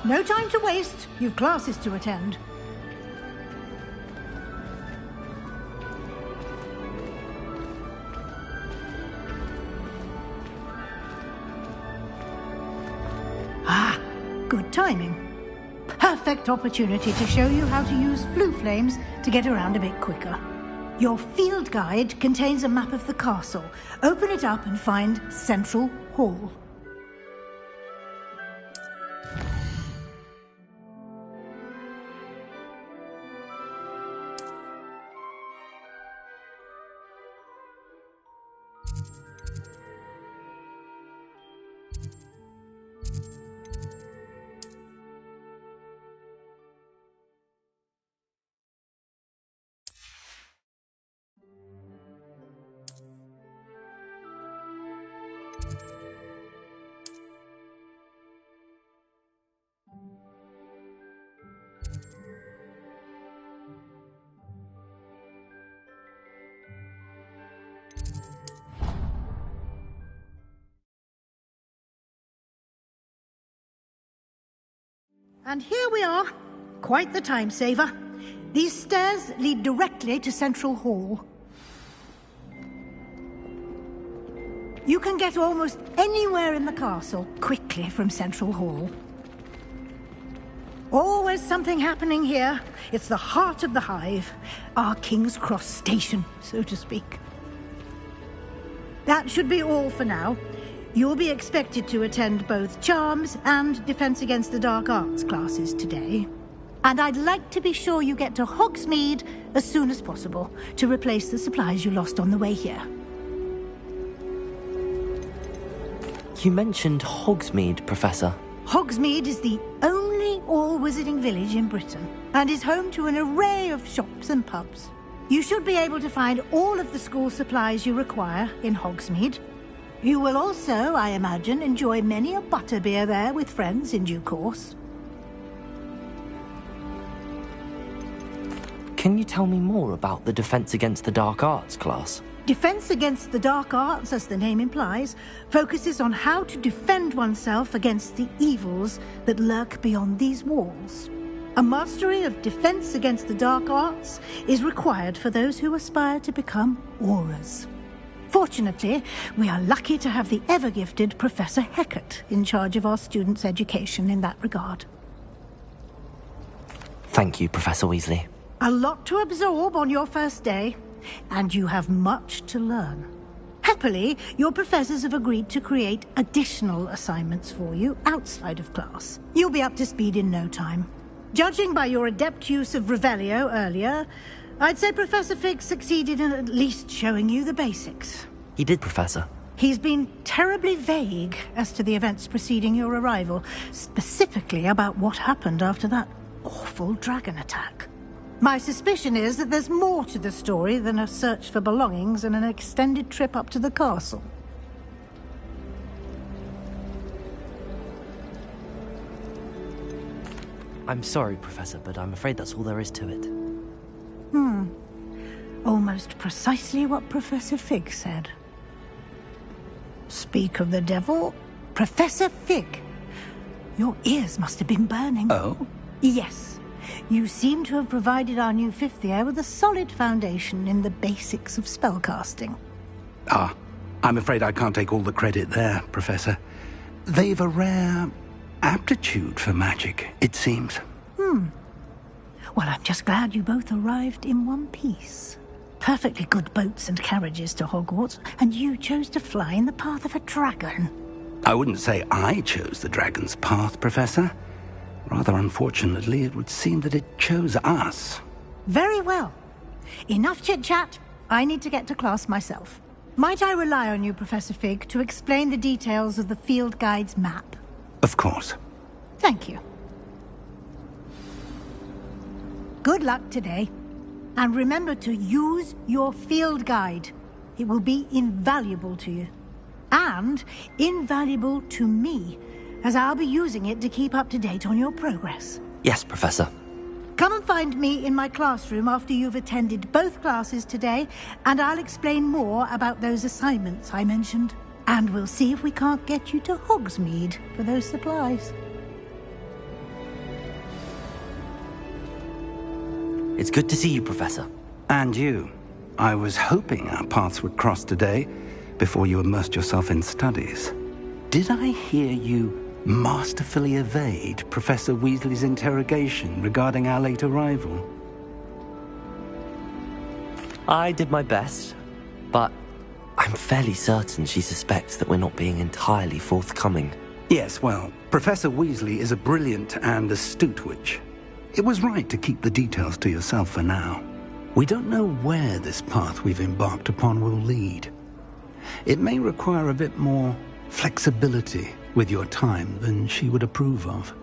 No time to waste. You've classes to attend. Good timing. Perfect opportunity to show you how to use flue flames to get around a bit quicker. Your field guide contains a map of the castle. Open it up and find Central Hall. And here we are. Quite the time saver. These stairs lead directly to Central Hall. You can get almost anywhere in the castle quickly from Central Hall. Always something happening here. It's the heart of the Hive, our King's Cross station, so to speak. That should be all for now. You'll be expected to attend both Charms and Defense Against the Dark Arts classes today. And I'd like to be sure you get to Hogsmeade as soon as possible to replace the supplies you lost on the way here.
You mentioned Hogsmeade, Professor.
Hogsmeade is the only all-wizarding village in Britain and is home to an array of shops and pubs. You should be able to find all of the school supplies you require in Hogsmeade. You will also, I imagine, enjoy many a butterbeer there with friends in due course.
Can you tell me more about the Defense Against the Dark Arts class?
Defense Against the Dark Arts, as the name implies, focuses on how to defend oneself against the evils that lurk beyond these walls. A mastery of Defense Against the Dark Arts is required for those who aspire to become Aurors. Fortunately, we are lucky to have the ever-gifted Professor Hecat in charge of our students' education in that regard.
Thank you, Professor Weasley.
A lot to absorb on your first day, and you have much to learn. Happily, your professors have agreed to create additional assignments for you outside of class. You'll be up to speed in no time. Judging by your adept use of Revelio earlier, I'd say Professor Fig succeeded in at least showing you the basics.
He did, Professor.
He's been terribly vague as to the events preceding your arrival, specifically about what happened after that awful dragon attack. My suspicion is that there's more to the story than a search for belongings and an extended trip up to the castle.
I'm sorry, Professor, but I'm afraid that's all there is to it.
Almost precisely what Professor Fig said. Speak of the devil, Professor Fig. Your ears must have been burning.
Oh?
Yes. You seem to have provided our new fifth year with a solid foundation in the basics of spellcasting.
Ah, I'm afraid I can't take all the credit there, Professor. They've a rare aptitude for magic, it seems.
Well, I'm just glad you both arrived in one piece. Perfectly good boats and carriages to Hogwarts, and you chose to fly in the path of a dragon.
I wouldn't say I chose the dragon's path, Professor. Rather unfortunately, it would seem that it chose us.
Very well. Enough chit-chat. I need to get to class myself. Might I rely on you, Professor Fig, to explain the details of the field guide's map?
Of course.
Thank you. Good luck today. And remember to use your field guide. It will be invaluable to you. And invaluable to me, as I'll be using it to keep up to date on your progress.
Yes, Professor.
Come and find me in my classroom after you've attended both classes today, and I'll explain more about those assignments I mentioned. And we'll see if we can't get you to Hogsmeade for those supplies.
It's good to see you, Professor.
And you. I was hoping our paths would cross today, before you immersed yourself in studies. Did I hear you masterfully evade Professor Weasley's interrogation regarding our late arrival?
I did my best, but I'm fairly certain she suspects that we're not being entirely forthcoming.
Yes, well, Professor Weasley is a brilliant and astute witch. It was right to keep the details to yourself for now. We don't know where this path we've embarked upon will lead. It may require a bit more flexibility with your time than she would approve of.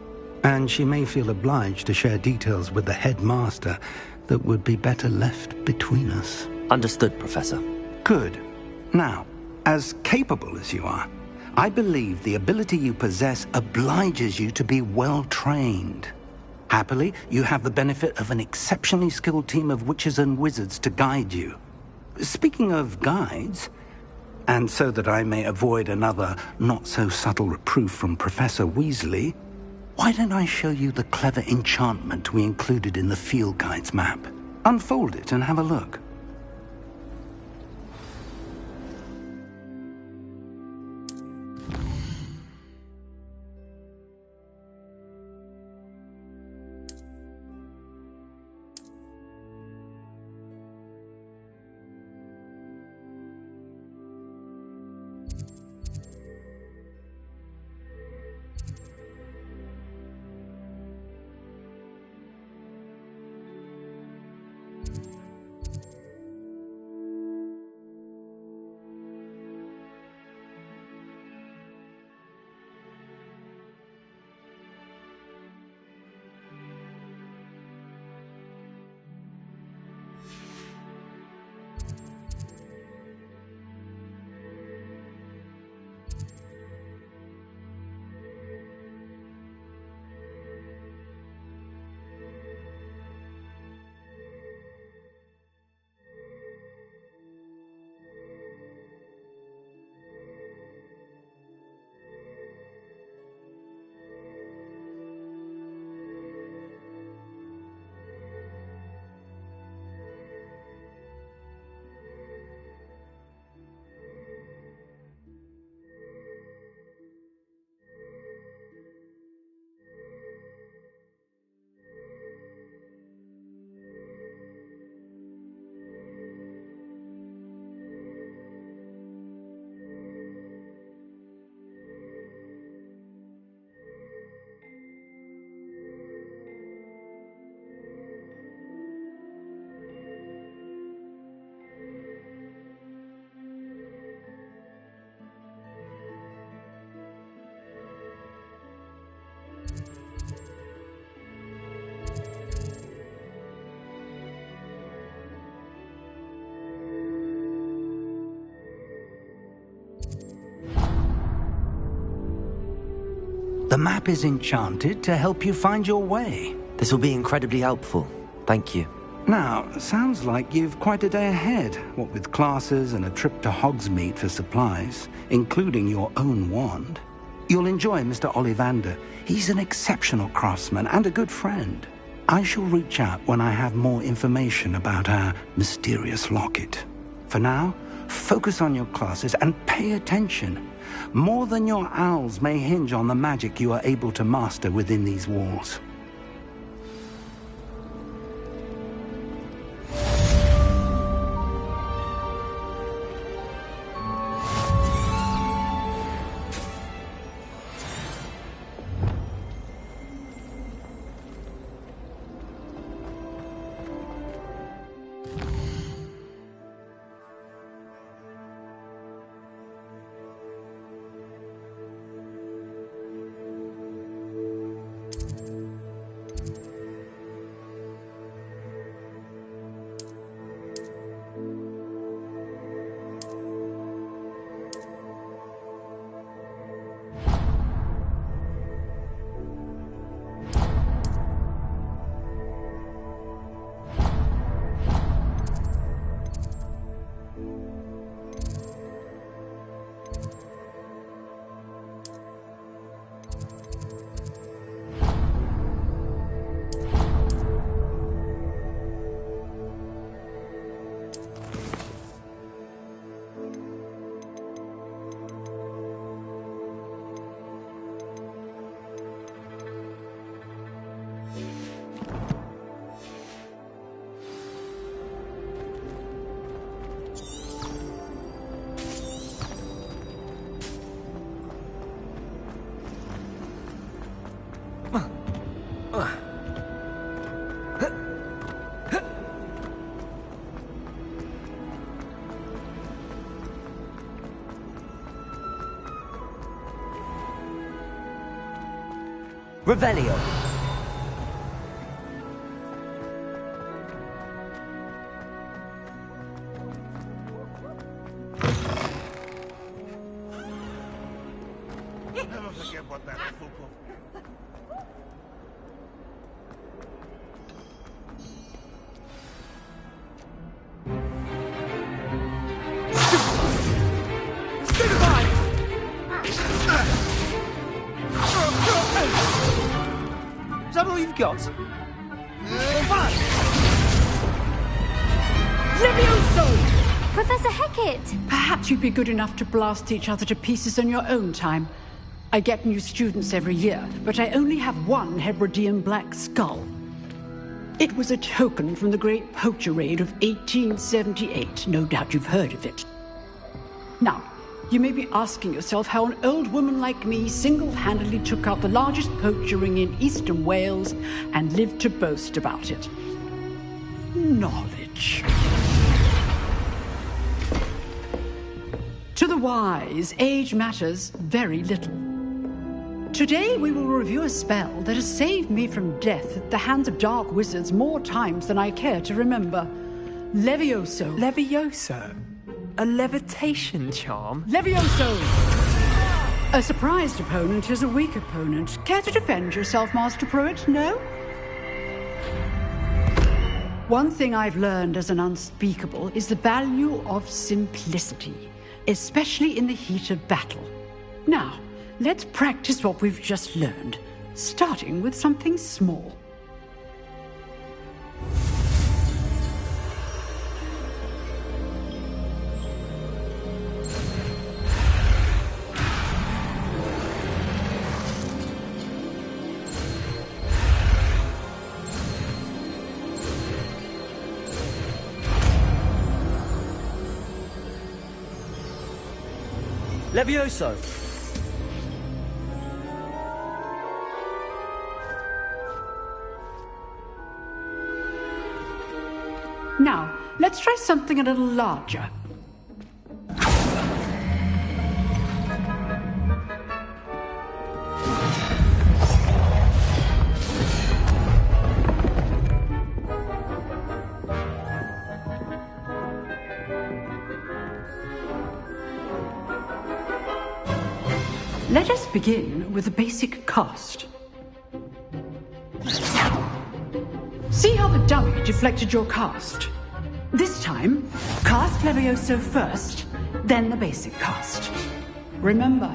And she may feel obliged to share details with the headmaster that would be better left between us.
Understood, Professor.
Good. Now, as capable as you are, I believe the ability you possess obliges you to be well trained. Happily, you have the benefit of an exceptionally skilled team of witches and wizards to guide you. Speaking of guides, and so that I may avoid another not-so-subtle reproof from Professor Weasley, why don't I show you the clever enchantment we included in the field guide's map? Unfold it and have a look. map is enchanted to help you find your way.
This will be incredibly helpful. Thank you.
Now, sounds like you've quite a day ahead, what with classes and a trip to Hogsmeade for supplies, including your own wand. You'll enjoy Mr. Ollivander. He's an exceptional craftsman and a good friend. I shall reach out when I have more information about our mysterious locket. For now, focus on your classes and pay attention. More than your owls may hinge on the magic you are able to master within these walls.
Revelio.
Never forget what that fool.
Is that all you've got?
Levioso!
Professor Hecat!
Perhaps you'd be good enough to blast each other to pieces on your own time. I get new students every year, but I only have one Hebridean black skull. It was a token from the Great Poacher Raid of 1878. No doubt you've heard of it. Now, you may be asking yourself how an old woman like me single-handedly took out the largest poacher ring in eastern Wales and lived to boast about it. Knowledge. To the wise, age matters very little. Today we will review a spell that has saved me from death at the hands of dark wizards more times than I care to remember. Levioso.
Levioso? A levitation charm?
Levioso! A surprised opponent is a weak opponent. Care to defend yourself, Master Pruitt? No? One thing I've learned as an unspeakable is the value of simplicity, especially in the heat of battle. Now, let's practice what we've just learned, starting with something small.
Levioso!
Now, let's try something a little larger. Let us begin with the basic cast. See how the dummy deflected your cast? This time, cast Levioso first, then the basic cast. Remember,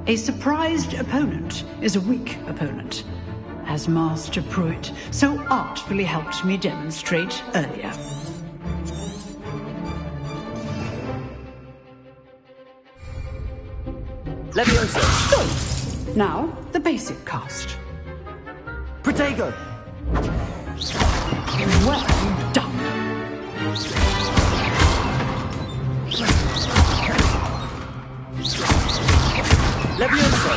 a surprised opponent is a weak opponent, as Master Pruitt so artfully helped me demonstrate earlier.
Levioso!
Now, the basic cast.
Protego!
Well done.
Levioso!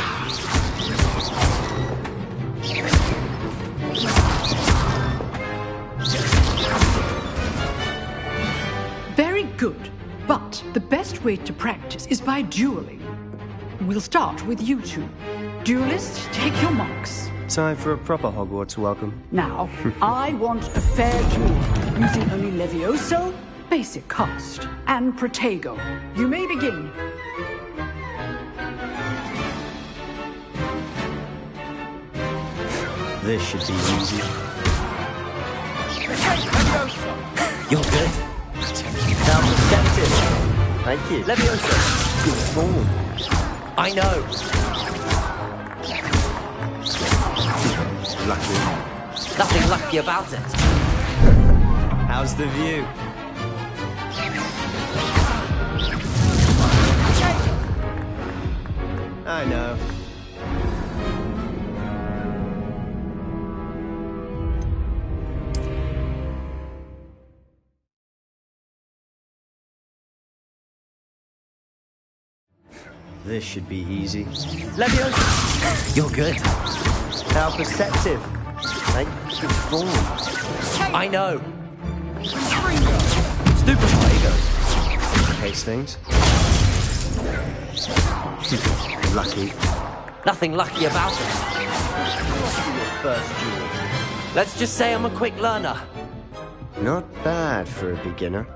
Very good, but the best way to practice is by dueling. We'll start with you two. Duelists, take your marks.
Time for a proper Hogwarts welcome.
Now, I want a fair duel, using only Levioso, basic cast, and Protego. You may begin.
This should be easy.
You're good. Now protected. Thank you. Levioso.
Good form.
I know.
Lucky.
Nothing lucky about it.
How's the view? I know. This should be easy.
Levioso! You're good.
How perceptive. Thank you for
I know. Stupid Protego.
Case things. Lucky.
Nothing lucky about it.
First duel.
Let's just say I'm a quick learner.
Not bad for a beginner.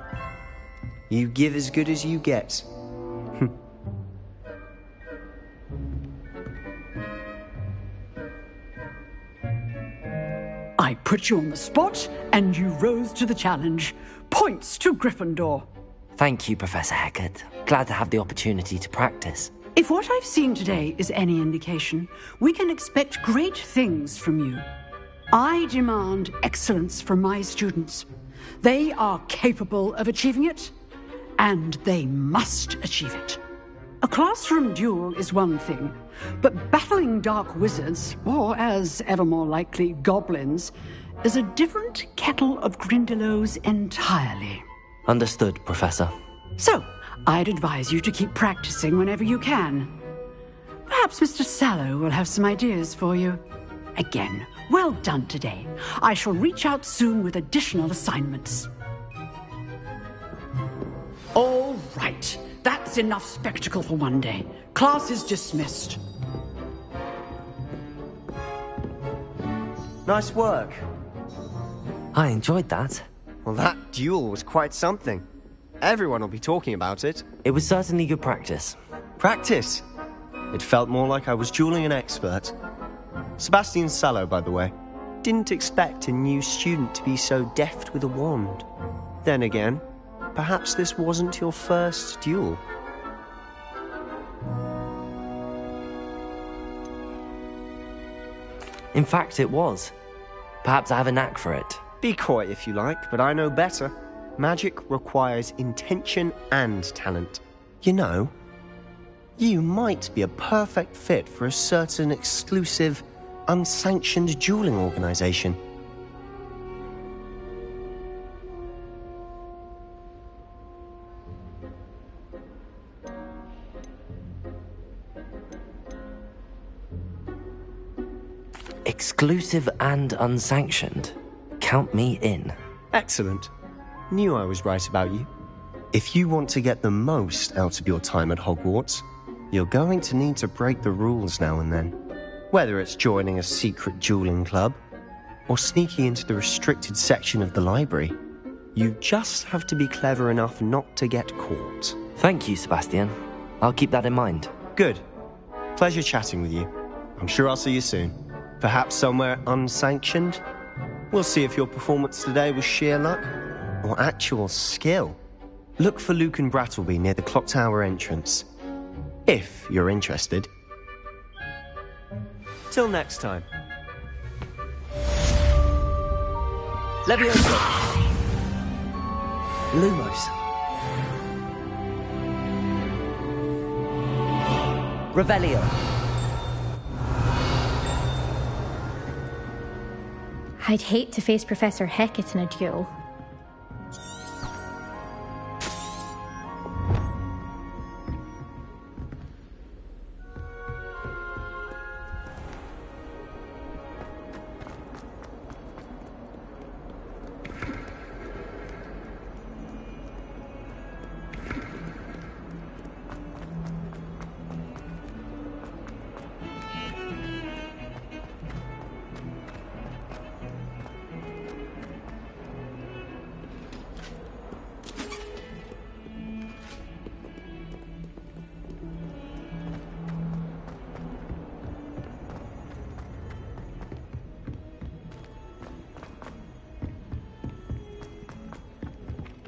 You give as good as you get.
I put you on the spot, and you rose to the challenge. Points to Gryffindor.
Thank you, Professor Hecat. Glad to have the opportunity to practice.
If what I've seen today is any indication, we can expect great things from you. I demand excellence from my students. They are capable of achieving it, and they must achieve it. A classroom duel is one thing, but battling dark wizards, or as ever more likely, goblins, is a different kettle of Grindylows entirely.
Understood, Professor.
So, I'd advise you to keep practicing whenever you can. Perhaps Mr. Sallow will have some ideas for you. Again, well done today. I shall reach out soon with additional assignments. All right. That's enough spectacle for one day. Class is dismissed.
Nice work.
I enjoyed that.
Well, that duel was quite something. Everyone will be talking about it.
It was certainly good practice.
Practice? It felt more like I was dueling an expert. Sebastian Sallow, by the way. Didn't expect a new student to be so deft with a wand. Then again, perhaps this wasn't your first duel.
In fact, it was. Perhaps I have a knack for it.
Be coy if you like, but I know better. Magic requires intention and talent. You know, you might be a perfect fit for a certain exclusive, unsanctioned dueling organization.
Exclusive and unsanctioned. Count me in.
Excellent. Knew I was right about you. If you want to get the most out of your time at Hogwarts, you're going to need to break the rules now and then. Whether it's joining a secret dueling club, or sneaking into the restricted section of the library, you just have to be clever enough not to get caught.
Thank you, Sebastian. I'll keep that in mind.
Good. Pleasure chatting with you. I'm sure I'll see you soon. Perhaps somewhere unsanctioned? We'll see if your performance today was sheer luck or actual skill. Look for Luke and Brattleby near the clock tower entrance. If you're interested. Till next time.
Leviosa! Lumos. Revelio.
I'd hate to face Professor Hecat in a duel.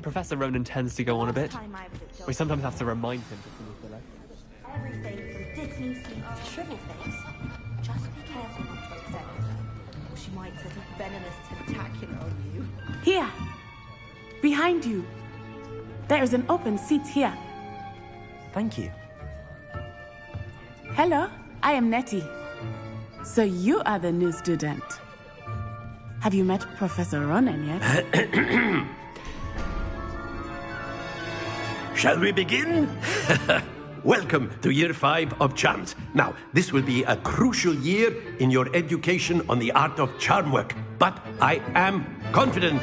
Professor Ronan tends to go on a bit. We sometimes have to remind him to finish the lesson.
Everything from Disney seeds to shrivel things. Just be careful not to upset her, or she might set a venomous tentacular on you.
Here! Behind you! There is an open seat here.
Thank you.
Hello, I am Nettie. So you are the new student. Have you met Professor Ronan yet?
Shall we begin? Welcome to Year 5 of Charms. Now, this will be a crucial year in your education on the art of charm work, but I am confident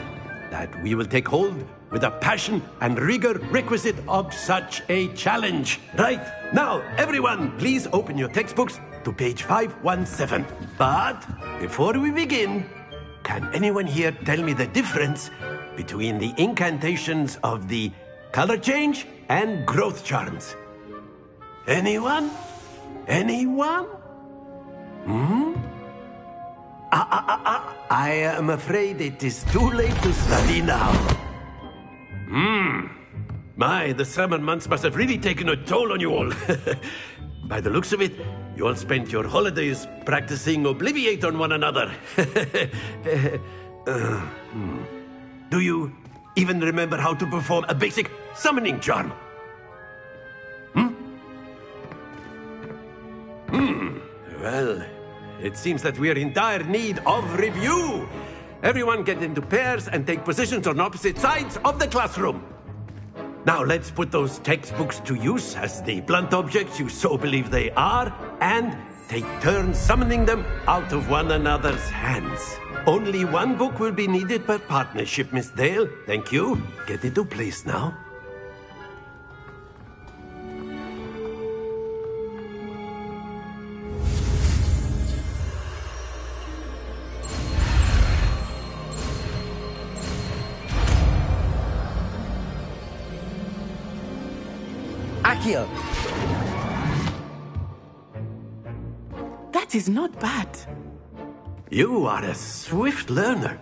that we will take hold with the passion and rigor requisite of such a challenge. Right, now, everyone, please open your textbooks to page 517. But before we begin, can anyone here tell me the difference between the incantations of the color change and growth charms? Anyone? Anyone? I am afraid it is too late to study now. My, the summer months must have really taken a toll on you all. By the looks of it, you all spent your holidays practicing Obliviate on one another. Do you even remember how to perform a basic summoning charm? Well, it seems that we are in dire need of review. Everyone get into pairs and take positions on opposite sides of the classroom. Now let's put those textbooks to use as the blunt objects you so believe they are, and take turns summoning them out of one another's hands. Only one book will be needed per partnership, Miss Dale. Thank you. Get into place now.
Accio!
That is not bad.
You are a swift learner.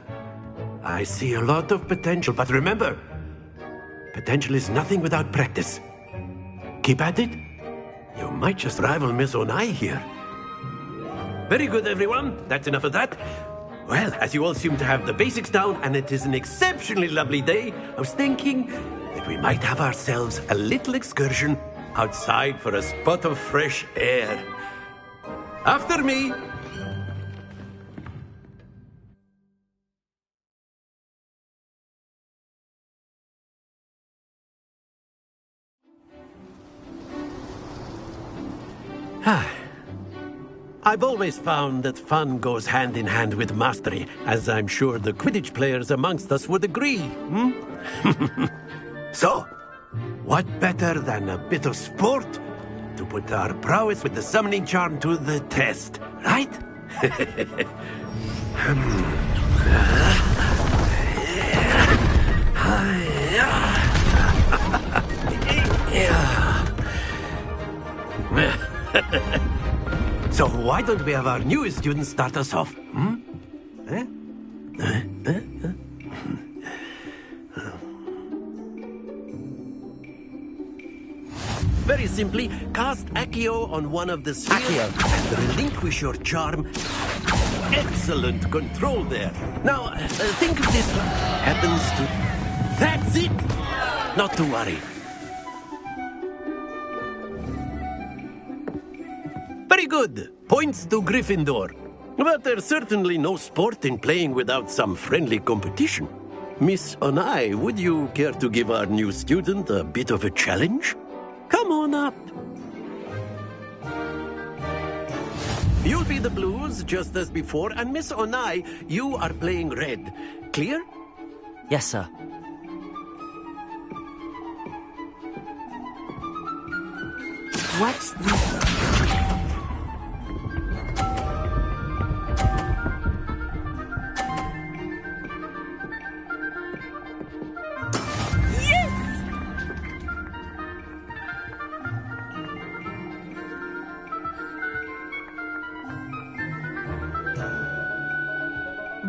I see a lot of potential, but remember, potential is nothing without practice. Keep at it. You might just rival Miss Onai here. Very good, everyone. That's enough of that. Well, as you all seem to have the basics down, and it is an exceptionally lovely day, I was thinking that we might have ourselves a little excursion outside for a spot of fresh air. After me. I've always found that fun goes hand in hand with mastery, as I'm sure the Quidditch players amongst us would agree. So, what better than a bit of sport to put our prowess with the summoning charm to the test, right? why don't we have our newest student start us off? Very simply, cast Accio on one of the spheres and relinquish your charm. Excellent control there. Now, think of this happens to... That's it! Not to worry. Very good. Points to Gryffindor. But there's certainly no sport in playing without some friendly competition. Miss Onai, would you care to give our new student a bit of a challenge? Come on up. You'll be the blues, just as before, and Miss Onai, you are playing red. Clear?
Yes, sir.
What's this?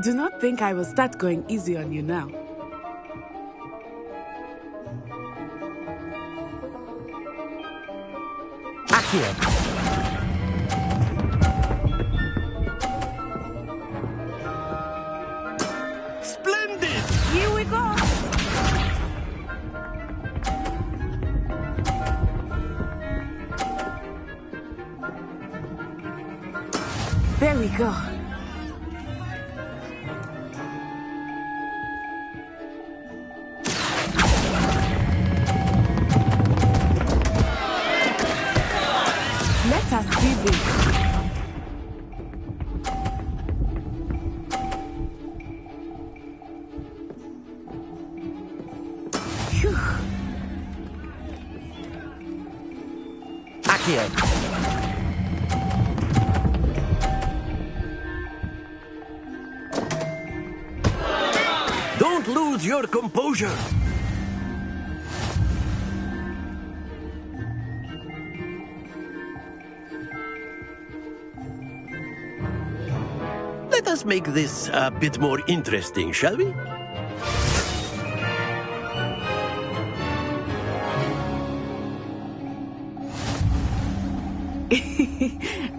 Do not think I will start going easy on you now.
Accio.
Splendid!
Here we go! There we go. Let us see this. Phew.
Accio.
Don't lose your composure. Let us make this a bit more interesting, shall we?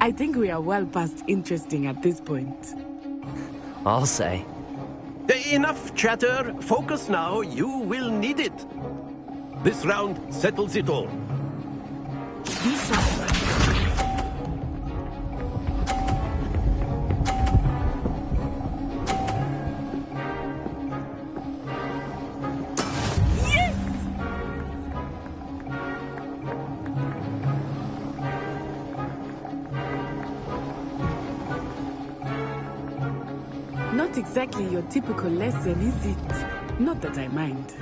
I think we are well past interesting at this point.
I'll say.
Enough chatter. Focus now. You will need it. This round settles it all.
Be sharp. Not exactly your typical lesson, is it? Not that I mind.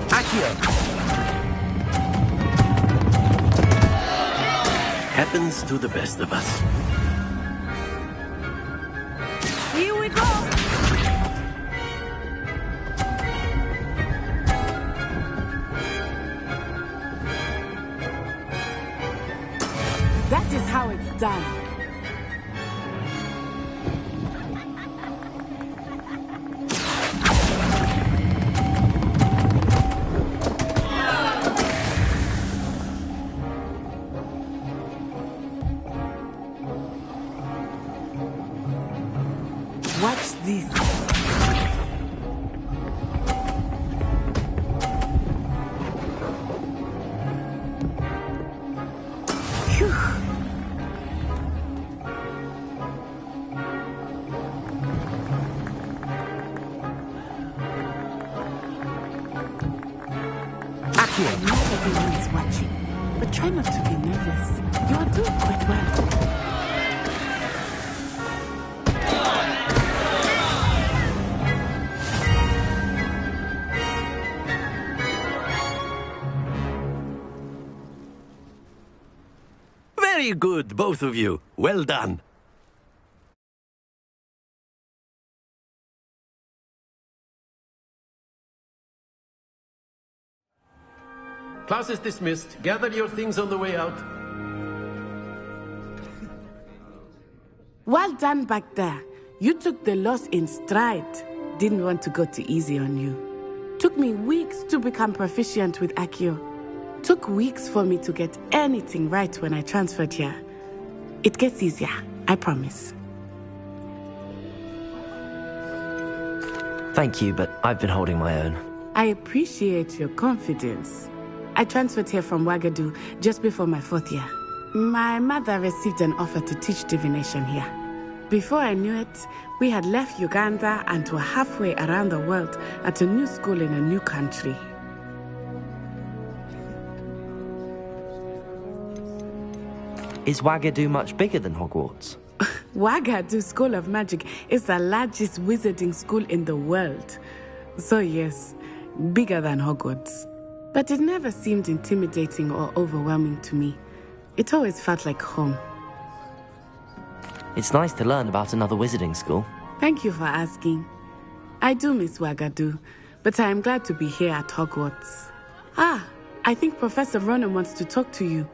Accio.
Happens to the best of us.
Here we go! That is how it's done. Watch this. Phew.
Accio.
I know everyone is watching, but try not to be nervous. You are doing quite well.
Very good, both of you. Well done. class is dismissed. Gather your things on the way out.
Well done back there. You took the loss in stride. Didn't want to go too easy on you. Took me weeks to become proficient with Accio. Took weeks for me to get anything right when I transferred here. It gets easier, I promise.
Thank you, but I've been holding my own.
I appreciate your confidence. I transferred here from Wagadu just before my 4th year. My mother received an offer to teach divination here. Before I knew it, we had left Uganda and were halfway around the world at a new school in a new country.
Is Wagadu much bigger than Hogwarts?
Wagadu School of Magic is the largest wizarding school in the world. So yes, bigger than Hogwarts. But it never seemed intimidating or overwhelming to me. It always felt like home.
It's nice to learn about another wizarding school.
Thank you for asking. I do miss Wagadu, but I am glad to be here at Hogwarts. Ah, I think Professor Ronan wants to talk to you.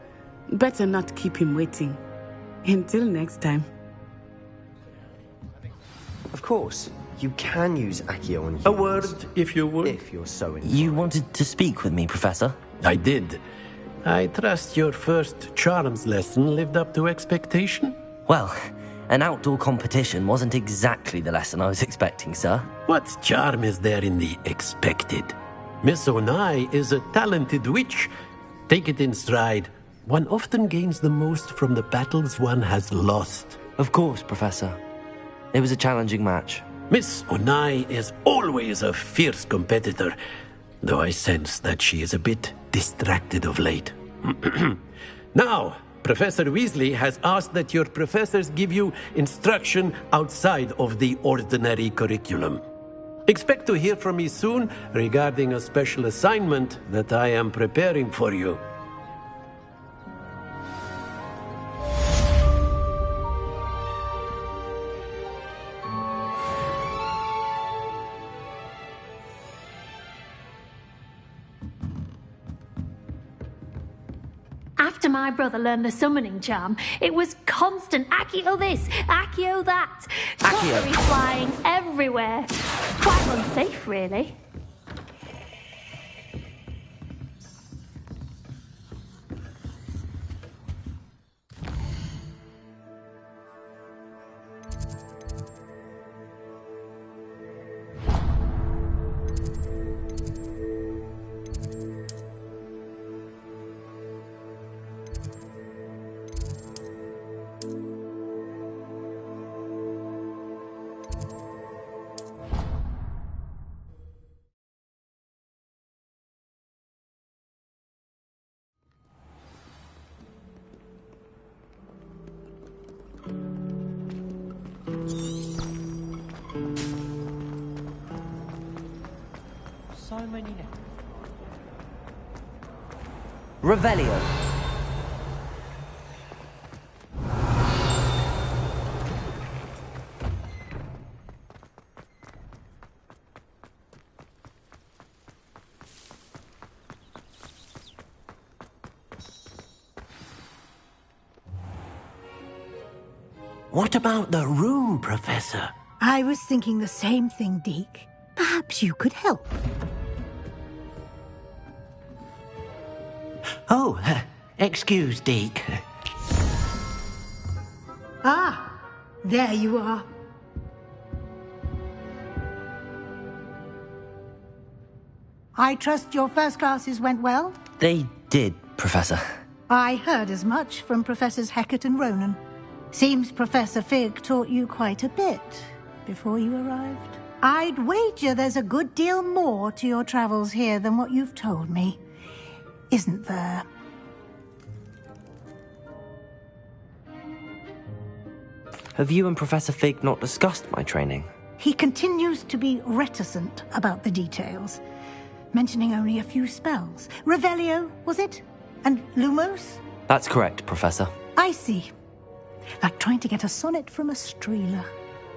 Better not keep him waiting. Until next time.
Of course, you can use Accio on humans.
A word, if you would.
If you're so inclined.
You wanted to speak with me, Professor?
I did. I trust your first charms lesson lived up to expectation?
Well, an outdoor competition wasn't exactly the lesson I was expecting, sir.
What charm is there in the expected? Miss Onai is a talented witch. Take it in stride. One often gains the most from the battles one has lost.
Of course, Professor. It was a challenging match.
Miss Onai is always a fierce competitor, though I sense that she is a bit distracted of late. Now, Professor Weasley has asked that your professors give you instruction outside of the ordinary curriculum. Expect to hear from me soon regarding a special assignment that I am preparing for you.
After my brother learned the summoning charm, it was constant Accio this, Accio that. Pottery flying everywhere. Quite unsafe, really.
So many now. Revelio.
What about the room, Professor?
I was thinking the same thing, Deke. Perhaps you could help.
Oh, excuse, Deke.
Ah, there you are. I trust your first classes went well?
They did, Professor.
I heard as much from Professors Hecat and Ronan. Seems Professor Fig taught you quite a bit before you arrived. I'd wager there's a good deal more to your travels here than what you've told me. Isn't there?
Have you and Professor Fig not discussed my training?
He continues to be reticent about the details, mentioning only a few spells. Revelio, was it? And Lumos?
That's correct, Professor.
I see. Like trying to get a sonnet from a streeler.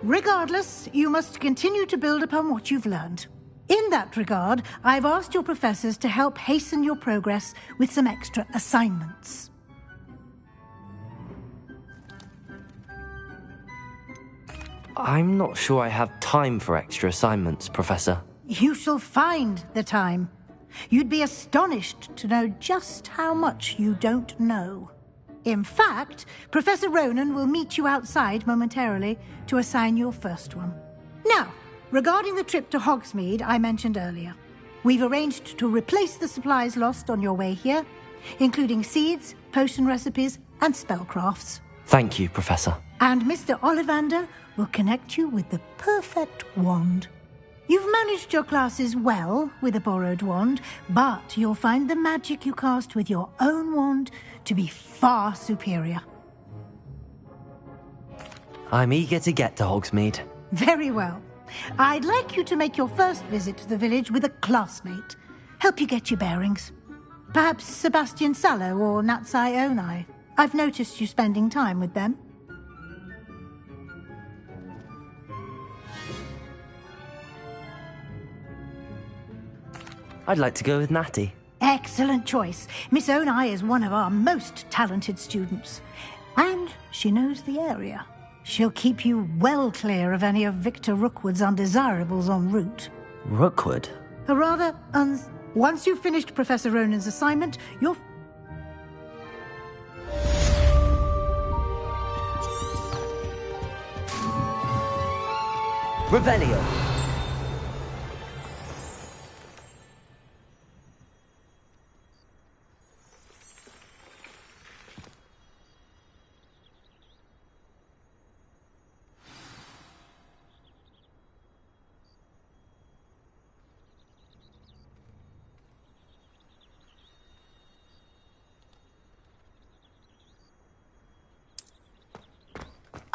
Regardless, you must continue to build upon what you've learned. In that regard, I've asked your professors to help hasten your progress with some extra assignments.
I'm not sure I have time for extra assignments, Professor.
You shall find the time. You'd be astonished to know just how much you don't know. In fact, Professor Ronan will meet you outside momentarily to assign your first one. Now, regarding the trip to Hogsmeade I mentioned earlier, we've arranged to replace the supplies lost on your way here, including seeds, potion recipes, and spellcrafts.
Thank you, Professor.
And Mr. Ollivander will connect you with the perfect wand. You've managed your classes well with a borrowed wand, but you'll find the magic you cast with your own wand to be far superior.
I'm eager to get to Hogsmeade.
Very well. I'd like you to make your first visit to the village with a classmate. Help you get your bearings. Perhaps Sebastian Sallow or Natsai Onai. I've noticed you spending time with them.
I'd like to go with Natty.
Excellent choice. Miss Onai is one of our most talented students. And she knows the area. She'll keep you well clear of any of Victor Rookwood's undesirables en route.
Rookwood?
Once you've finished Professor Ronan's assignment, you're...
Revelio!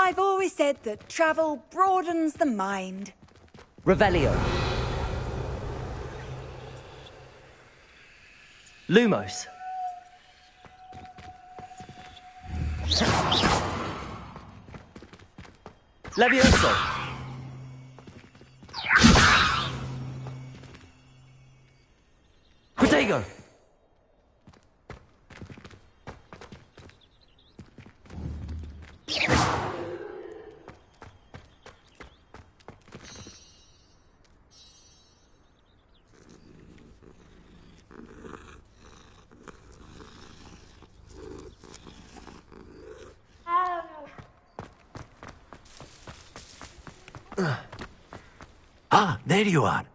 I've always said that travel broadens the mind.
Revelio. Lumos. Levioso. Protego.
There you are.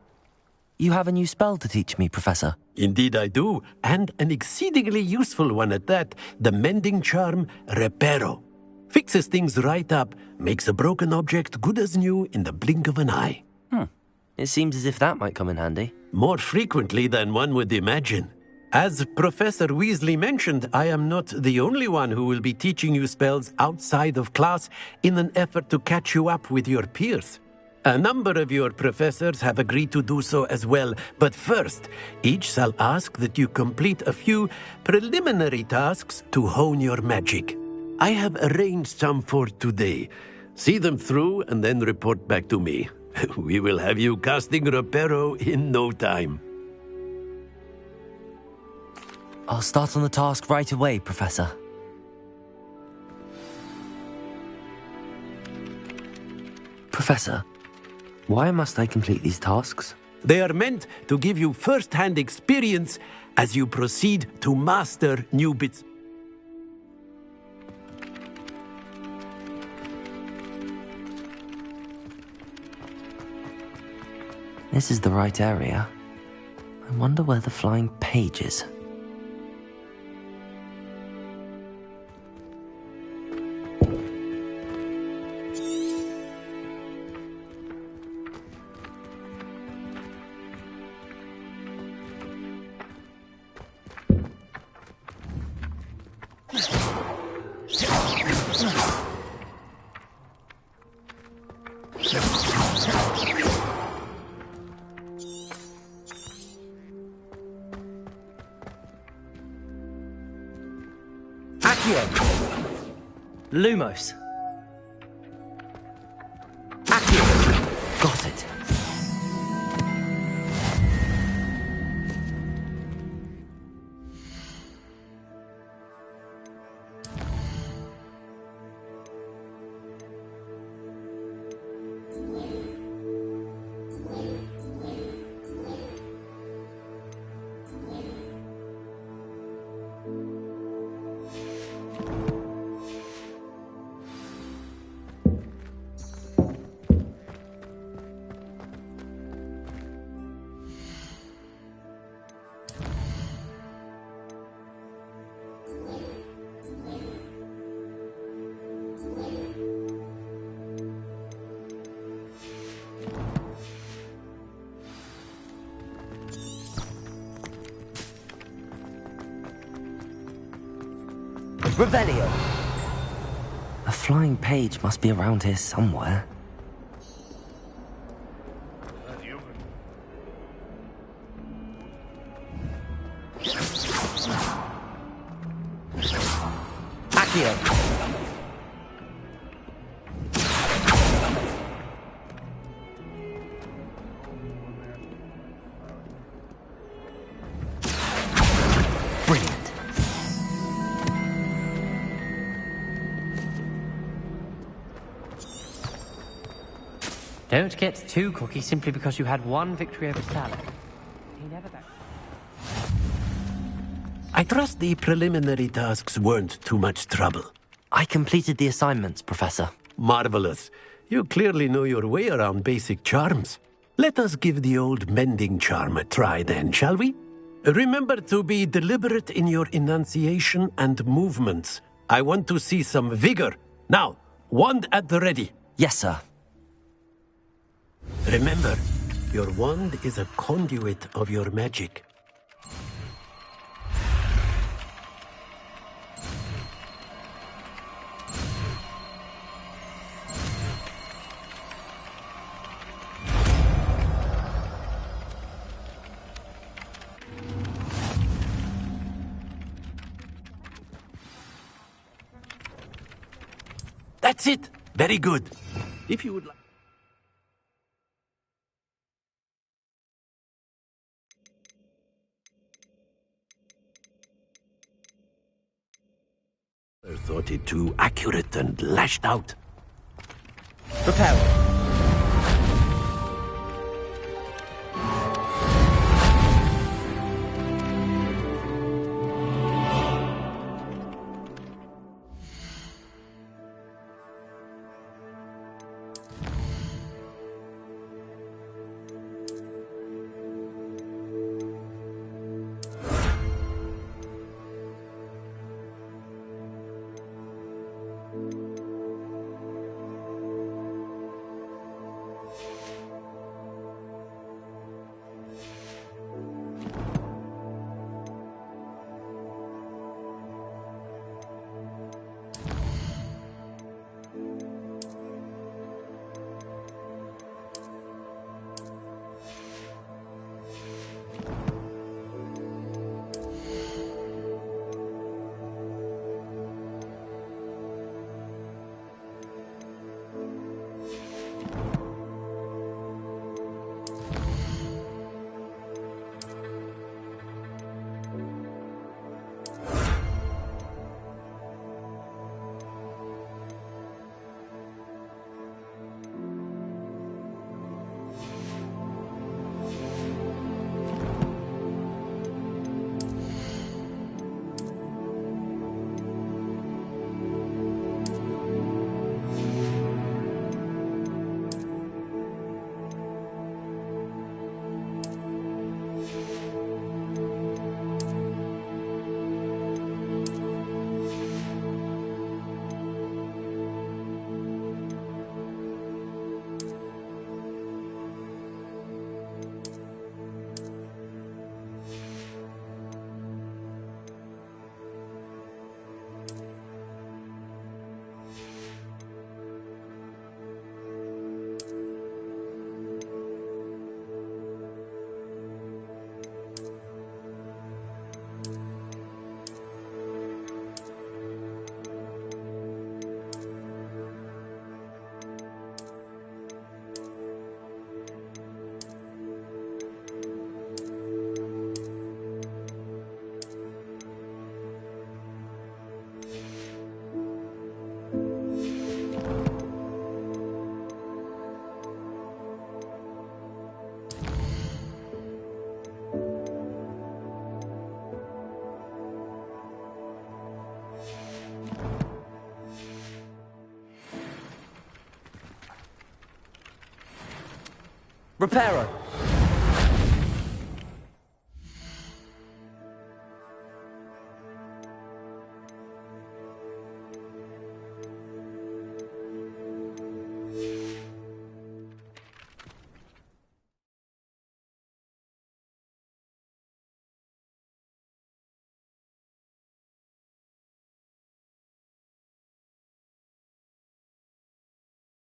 You have a new spell to teach me, Professor.
Indeed I do, and an exceedingly useful one at that. The mending charm, Reparo. Fixes things right up, makes a broken object good as new in the blink of an eye.
It seems as if that might come in handy.
More frequently than one would imagine. As Professor Weasley mentioned, I am not the only one who will be teaching you spells outside of class in an effort to catch you up with your peers. A number of your professors have agreed to do so as well, but first, each shall ask that you complete a few preliminary tasks to hone your magic. I have arranged some for today. See them through and then report back to me. We will have you casting Reparo in no time.
I'll start on the task right away, Professor. Professor, why must I complete these tasks?
They are meant to give you first-hand experience as you proceed to master new bits.
This is the right area. I wonder where the flying page is. Lumos. Accio. Got it. Revelio! A flying page must be around here somewhere. Accio! Brilliant.
Don't get too cocky simply because you had one victory over Salad. He never back.
I trust the preliminary tasks weren't too much trouble.
I completed the assignments, Professor.
Marvelous. You clearly know your way around basic charms. Let us give the old mending charm a try then, shall we? Remember to be deliberate in your enunciation and movements. I want to see some vigor. Now, wand at the ready.
Yes, sir.
Remember, your wand is a conduit of your magic. That's it. Very good. If you would like... I thought it too accurate and lashed out.
Prepare. Reparo!